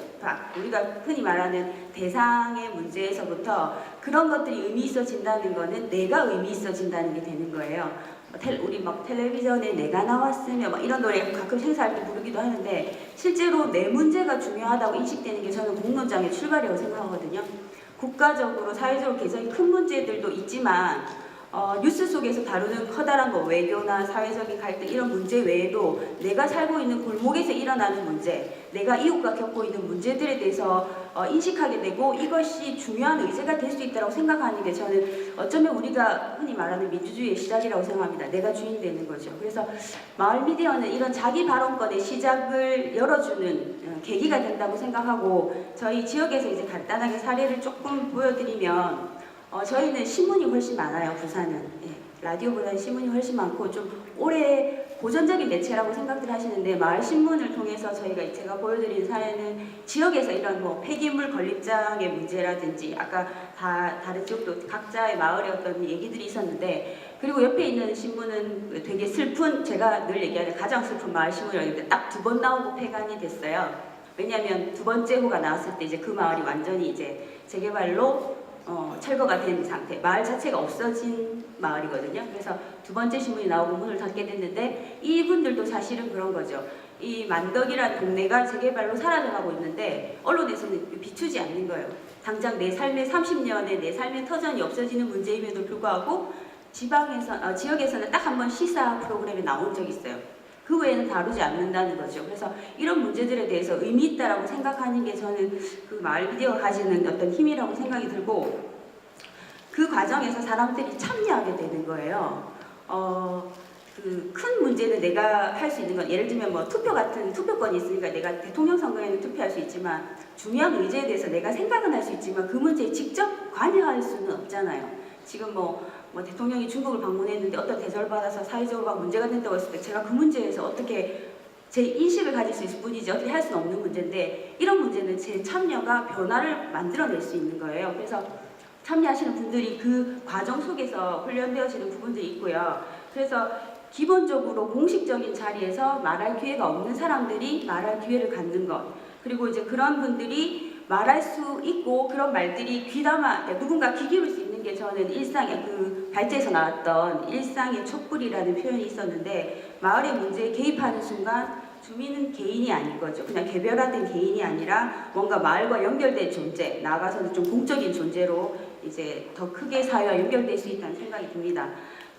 우리가 흔히 말하는 대상의 문제에서부터 그런 것들이 의미 있어진다는 거는 내가 의미 있어진다는 게 되는 거예요. 우리 막 텔레비전에 내가 나왔으면 막 이런 노래 가끔 행사할 때 부르기도 하는데 실제로 내 문제가 중요하다고 인식되는 게 저는 공론장의 출발이라고 생각하거든요. 국가적으로 사회적으로 굉장히 큰 문제들도 있지만 뉴스 속에서 다루는 커다란 뭐 외교나 사회적인 갈등 이런 문제 외에도 내가 살고 있는 골목에서 일어나는 문제, 내가 이웃과 겪고 있는 문제들에 대해서 인식하게 되고 이것이 중요한 의제가 될 수 있다고 생각하는 게 저는 어쩌면 우리가 흔히 말하는 민주주의의 시작이라고 생각합니다. 내가 주인 되는 거죠. 그래서 마을 미디어는 이런 자기 발언권의 시작을 열어주는 계기가 된다고 생각하고 저희 지역에서 이제 간단하게 사례를 조금 보여드리면 저희는 신문이 훨씬 많아요, 부산은. 예, 라디오보다는 신문이 훨씬 많고 좀 오래 고전적인 매체라고 생각들 하시는데 마을 신문을 통해서 제가 보여드린 사례는 지역에서 이런 뭐 폐기물 건립장의 문제라든지 아까 다른 지역도 각자의 마을의 어떤 얘기들이 있었는데 그리고 옆에 있는 신문은 되게 슬픈 제가 늘 얘기하는 가장 슬픈 마을 신문이었는데 딱 2번 나오고 폐간이 됐어요. 왜냐하면 2번째 호가 나왔을 때 이제 그 마을이 완전히 이제 재개발로 철거가 된 상태, 마을 자체가 없어진 마을이거든요. 그래서 2번째 신문이 나오고 문을 닫게 됐는데 이분들도 사실은 그런 거죠. 이 만덕이라는 동네가 재개발로 사라져가고 있는데 언론에서는 비추지 않는 거예요. 당장 내 삶의 30년의 내 삶의 터전이 없어지는 문제임에도 불구하고 지역에서는 딱 한 번 시사 프로그램에 나온 적이 있어요. 그 외에는 다루지 않는다는 거죠. 그래서 이런 문제들에 대해서 의미 있다라고 생각하는 게 저는 그 마을 미디어가 가지는 어떤 힘이라고 생각이 들고 그 과정에서 사람들이 참여하게 되는 거예요. 그 큰 문제는 내가 할 수 있는 건 예를 들면 뭐 투표 같은 투표권이 있으니까 내가 대통령 선거에는 투표할 수 있지만 중요한 의제에 대해서 내가 생각은 할 수 있지만 그 문제에 직접 관여할 수는 없잖아요. 지금 뭐 대통령이 중국을 방문했는데 어떤 대접을 받아서 사회적으로 막 문제가 된다고 했을 때 제가 그 문제에서 어떻게 제 인식을 가질 수 있을 뿐이지 어떻게 할 수는 없는 문제인데 이런 문제는 제 참여가 변화를 만들어낼 수 있는 거예요. 그래서 참여하시는 분들이 그 과정 속에서 훈련되어지는 부분들이 있고요. 그래서 기본적으로 공식적인 자리에서 말할 기회가 없는 사람들이 말할 기회를 갖는 것, 그리고 이제 그런 분들이 말할 수 있고 그런 말들이 귀담아 누군가 귀 기울일 수 있는 게 저는 일상의 그 발제에서 나왔던 일상의 촛불이라는 표현이 있었는데 마을의 문제에 개입하는 순간 주민은 개인이 아닌 거죠. 그냥 개별화된 개인이 아니라 뭔가 마을과 연결된 존재, 나아가서는 좀 공적인 존재로 이제 더 크게 사회와 연결될 수 있다는 생각이 듭니다.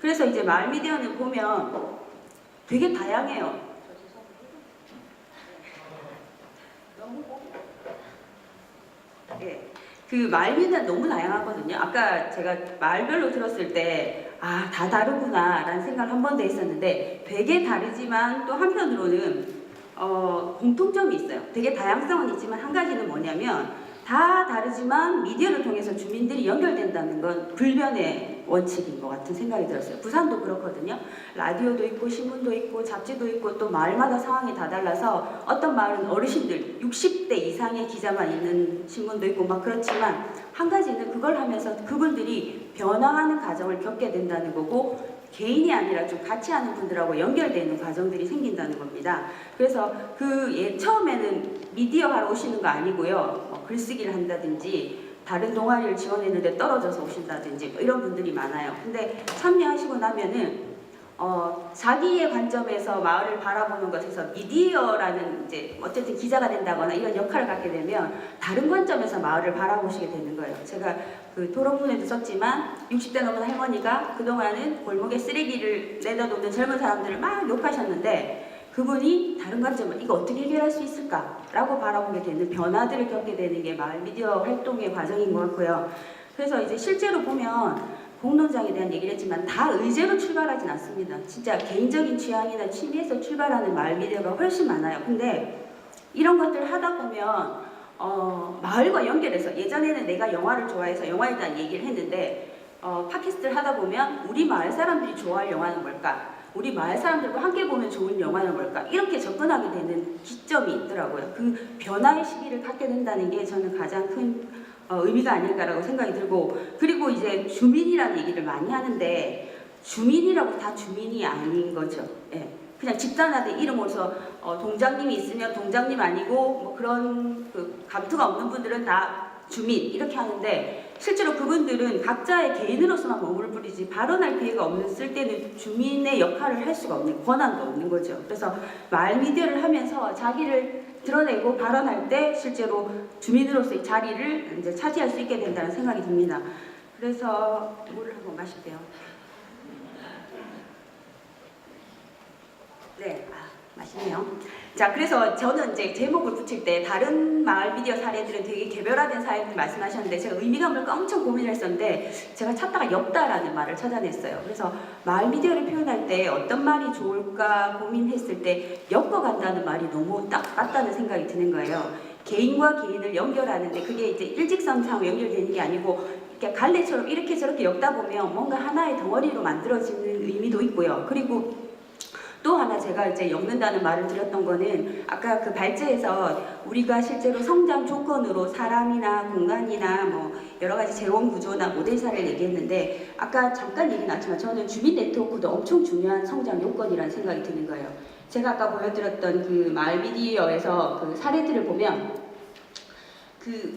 그래서 이제 마을 미디어는 보면 되게 다양해요. 예, 그 마을 미디어는 너무 다양하거든요. 아까 제가 마을별로 들었을 때 다 다르구나 라는 생각을 한 번도 했었는데 되게 다르지만 또 한편으로는 공통점이 있어요. 되게 다양성은 있지만 한 가지는 뭐냐면 다 다르지만 미디어를 통해서 주민들이 연결된다는 건 불변의 원칙인 것 같은 생각이 들었어요. 부산도 그렇거든요. 라디오도 있고 신문도 있고 잡지도 있고 또 마을마다 상황이 다 달라서 어떤 마을은 어르신들 60대 이상의 기자만 있는 신문도 있고 막 그렇지만 한 가지는 그걸 하면서 그분들이 변화하는 과정을 겪게 된다는 거고 개인이 아니라 좀 같이 하는 분들하고 연결되는 과정들이 생긴다는 겁니다. 그래서 처음에는 미디어 하러 오시는 거 아니고요. 글쓰기를 한다든지 다른 동아리를 지원했는데 떨어져서 오신다든지 이런 분들이 많아요. 근데 참여하시고 나면은 자기의 관점에서 마을을 바라보는 것에서 미디어라는 이제 어쨌든 기자가 된다거나 이런 역할을 갖게 되면 다른 관점에서 마을을 바라보시게 되는 거예요. 제가 그 토론문에도 썼지만 60대 넘은 할머니가 그동안은 골목에 쓰레기를 내려놓는 젊은 사람들을 막 욕하셨는데 그분이 다른 관점을 이거 어떻게 해결할 수 있을까라고 바라보게 되는 변화들을 겪게 되는 게 마을 미디어 활동의 과정인 것 같고요. 그래서 이제 실제로 보면 공론장에 대한 얘기를 했지만 다 의제로 출발하진 않습니다. 진짜 개인적인 취향이나 취미에서 출발하는 마을 미디어가 훨씬 많아요. 근데 이런 것들을 하다 보면 마을과 연결해서 예전에는 내가 영화를 좋아해서 영화에 대한 얘기를 했는데 팟캐스트를 하다 보면 우리 마을 사람들이 좋아할 영화는 뭘까? 우리 마을 사람들과 함께 보면 좋은 영화는 뭘까? 이렇게 접근하게 되는 기점이 있더라고요. 그 변화의 시기를 갖게 된다는 게 저는 가장 큰 의미가 아닐까라고 생각이 들고 그리고 이제 주민이라는 얘기를 많이 하는데 주민이라고 다 주민이 아닌 거죠. 예. 그냥 집단화된 이름으로서 동장님이 있으면 동장님 아니고 뭐 그런 그 감투가 없는 분들은 다 주민 이렇게 하는데 실제로 그분들은 각자의 개인으로서만 머무를 뿐이지 발언할 기회가 없을 때는 주민의 역할을 할 수가 없는 권한도 없는 거죠. 그래서 마을 미디어를 하면서 자기를 드러내고 발언할 때 실제로 주민으로서의 자리를 이제 차지할 수 있게 된다는 생각이 듭니다. 그래서 물을 한번 마실게요. 네, 맛있네요. 자, 그래서 저는 이제 제목을 붙일 때 다른 마을 미디어 사례들은 되게 개별화된 사례들 말씀하셨는데 제가 의미감을 엄청 고민을 했었는데 제가 찾다가 엽다라는 말을 찾아냈어요. 그래서 마을 미디어를 표현할 때 어떤 말이 좋을까 고민했을 때 엮어간다는 말이 너무 딱 맞다는 생각이 드는 거예요. 개인과 개인을 연결하는데 그게 이제 일직선상으로 연결되는 게 아니고 이렇게 갈래처럼 이렇게 저렇게 엮다 보면 뭔가 하나의 덩어리로 만들어지는 의미도 있고요. 그리고 또 하나 제가 이제 엮는다는 말을 드렸던 거는 아까 그 발제에서 우리가 실제로 성장 조건으로 사람이나 공간이나 뭐 여러 가지 재원 구조나 모델 사례를 얘기했는데 아까 잠깐 얘기 나왔지만 저는 주민 네트워크도 엄청 중요한 성장 요건이라는 생각이 드는 거예요. 제가 아까 보여드렸던 그 마을 미디어에서 그 사례들을 보면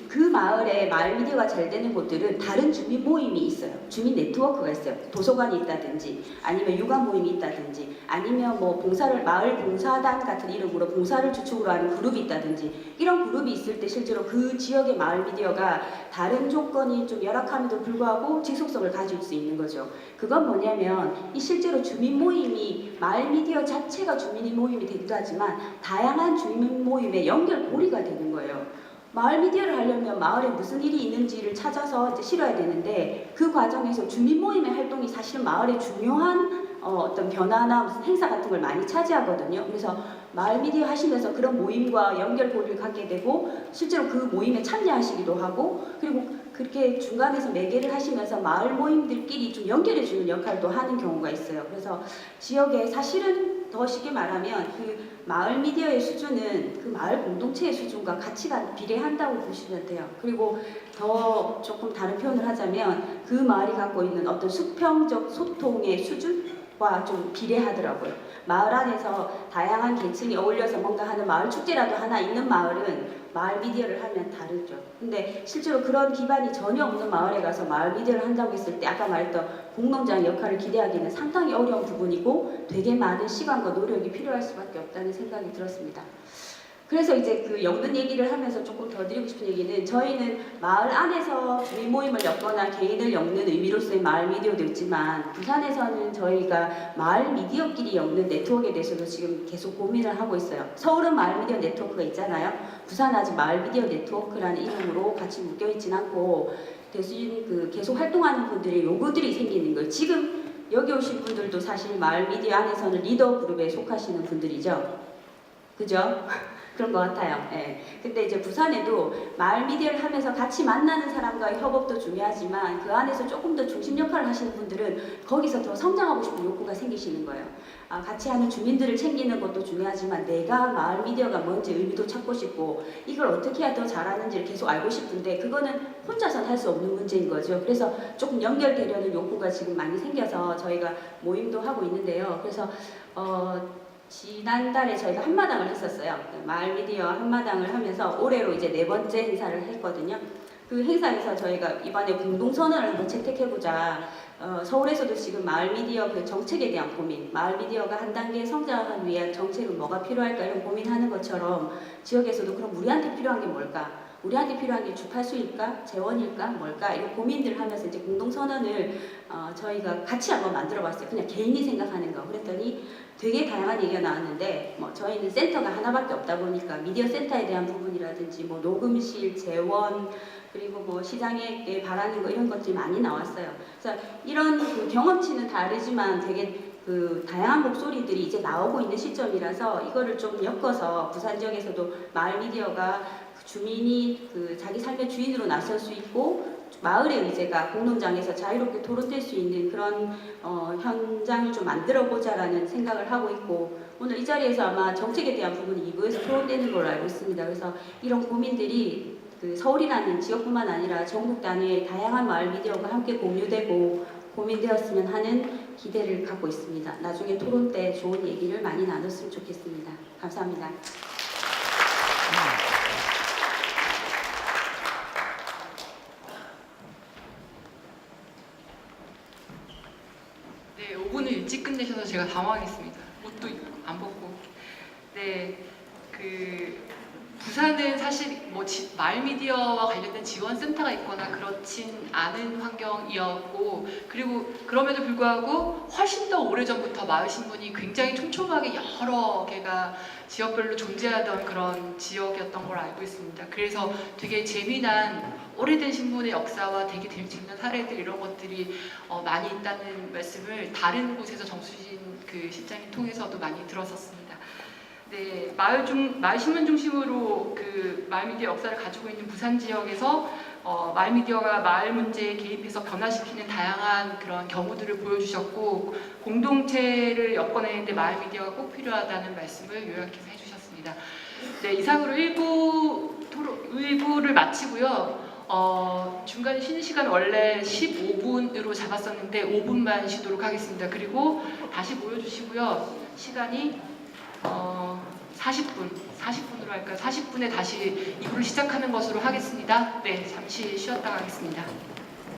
그 마을에 마을 미디어가 잘 되는 곳들은 다른 주민 모임이 있어요. 주민 네트워크가 있어요. 도서관이 있다든지 아니면 육아 모임이 있다든지 아니면 뭐 마을 봉사단 같은 이름으로 봉사를 주축으로 하는 그룹이 있다든지 이런 그룹이 있을 때 실제로 그 지역의 마을 미디어가 다른 조건이 좀 열악함에도 불구하고 지속성을 가질 수 있는 거죠. 그건 뭐냐면 이 실제로 주민 모임이 마을 미디어 자체가 주민 모임이 되기도 하지만 다양한 주민 모임의 연결고리가 되는 거예요. 마을 미디어를 하려면 마을에 무슨 일이 있는지를 찾아서 이제 실어야 되는데 그 과정에서 주민 모임의 활동이 사실은 마을의 중요한 어떤 변화나 무슨 행사 같은 걸 많이 차지하거든요. 그래서 마을 미디어 하시면서 그런 모임과 연결고리를 갖게 되고 실제로 그 모임에 참여하시기도 하고 그리고 그렇게 중간에서 매개를 하시면서 마을 모임들끼리 좀 연결해주는 역할도 하는 경우가 있어요. 그래서 지역에 사실은 더 쉽게 말하면 그 마을 미디어의 수준은 그 마을 공동체의 수준과 가치가 비례한다고 보시면 돼요. 그리고 더 조금 다른 표현을 하자면 그 마을이 갖고 있는 어떤 수평적 소통의 수준과 좀 비례하더라고요. 마을 안에서 다양한 계층이 어울려서 뭔가 하는 마을 축제라도 하나 있는 마을은 마을 미디어를 하면 다르죠. 근데 실제로 그런 기반이 전혀 없는 마을에 가서 마을 미디어를 한다고 했을 때 아까 말했던 공농장 역할을 기대하기는 상당히 어려운 부분이고 되게 많은 시간과 노력이 필요할 수밖에 없다는 생각이 들었습니다. 그래서 이제 그 엮는 얘기를 하면서 조금 더 드리고 싶은 얘기는 저희는 마을 안에서 주민 모임을 엮거나 개인을 엮는 의미로서의 마을 미디어도 있지만 부산에서는 저희가 마을 미디어끼리 엮는 네트워크에 대해서도 지금 계속 고민을 하고 있어요. 서울은 마을 미디어 네트워크가 있잖아요. 부산은 아직 마을 미디어 네트워크라는 이름으로 같이 묶여있진 않고 대신 그 계속 활동하는 분들의 요구들이 생기는 거예요. 지금 여기 오신 분들도 사실 마을 미디어 안에서는 리더 그룹에 속하시는 분들이죠. 그죠? 그런 것 같아요. 예. 근데 이제 부산에도 마을 미디어를 하면서 같이 만나는 사람과의 협업도 중요하지만 그 안에서 조금 더 중심 역할을 하시는 분들은 거기서 더 성장하고 싶은 욕구가 생기시는 거예요. 같이 하는 주민들을 챙기는 것도 중요하지만 내가 마을 미디어가 뭔지 의미도 찾고 싶고 이걸 어떻게 해야 더 잘하는지를 계속 알고 싶은데 그거는 혼자서는 할 수 없는 문제인 거죠. 그래서 조금 연결되려는 욕구가 지금 많이 생겨서 저희가 모임도 하고 있는데요. 그래서 지난달에 저희가 한마당을 했었어요. 마을 미디어 한마당을 하면서 올해로 이제 4번째 행사를 했거든요. 그 행사에서 저희가 이번에 공동선언을 한번 채택해보자. 서울에서도 지금 마을 미디어 그 정책에 대한 고민, 마을 미디어가 한 단계 성장하기 위한 정책은 뭐가 필요할까 이런 고민하는 것처럼 지역에서도 그럼 우리한테 필요한 게 뭘까? 우리한테 필요한 게 주파수일까? 재원일까? 뭘까? 이런 고민들을 하면서 이제 공동선언을 저희가 같이 한번 만들어봤어요. 그냥 개인이 생각하는 거. 그랬더니 되게 다양한 얘기가 나왔는데 저희는 센터가 하나밖에 없다 보니까 미디어 센터에 대한 부분이라든지 녹음실, 재원, 그리고 시장에 바라는 거 이런 것들이 많이 나왔어요. 그래서 이런 그 경험치는 다르지만 되게 그 다양한 목소리들이 이제 나오고 있는 시점이라서 이거를 좀 엮어서 부산 지역에서도 마을 미디어가 주민이 그 자기 삶의 주인으로 나설 수 있고 마을의 의제가 공농장에서 자유롭게 토론될 수 있는 그런 현장을 좀 만들어 보자라는 생각을 하고 있고 오늘 이 자리에서 아마 정책에 대한 부분이 2부에서 토론되는 걸로 알고 있습니다. 그래서 이런 고민들이 그 서울이라는 지역뿐만 아니라 전국 단위의 다양한 마을 미디어가 함께 공유되고 고민되었으면 하는 기대를 갖고 있습니다. 나중에 토론 때 좋은 얘기를 많이 나눴으면 좋겠습니다. 감사합니다. 네, 5분을 일찍 끝내셔서 제가 당황했습니다. 옷도 안 벗고. 네, 부산은 사실 마을 미디어와 관련된 지원센터가 있거나 그렇진 않은 환경이었고 그리고 그럼에도 불구하고 훨씬 더 오래전부터 마을신문이 굉장히 촘촘하게 여러 개가 지역별로 존재하던 그런 지역이었던 걸 알고 있습니다. 그래서 되게 재미난 오래된 신문의 역사와 되게 재미난 사례들 이런 것들이 많이 있다는 말씀을 다른 곳에서 정수진 그 실장님 통해서도 많이 들었었습니다. 네, 마을 신문 중심으로 그 마을 미디어 역사를 가지고 있는 부산 지역에서 마을 미디어가 마을 문제에 개입해서 변화시키는 다양한 그런 경우들을 보여주셨고 공동체를 엮어내는데 마을 미디어가 꼭 필요하다는 말씀을 요약해서 해주셨습니다. 네, 이상으로 1부를 마치고요. 중간에 쉬는 시간 원래 15분으로 잡았었는데 5분만 쉬도록 하겠습니다. 그리고 다시 모여주시고요. 시간이 40분으로 할까요? 40분에 다시 2부를 시작하는 것으로 하겠습니다. 네, 잠시 쉬었다 가겠습니다.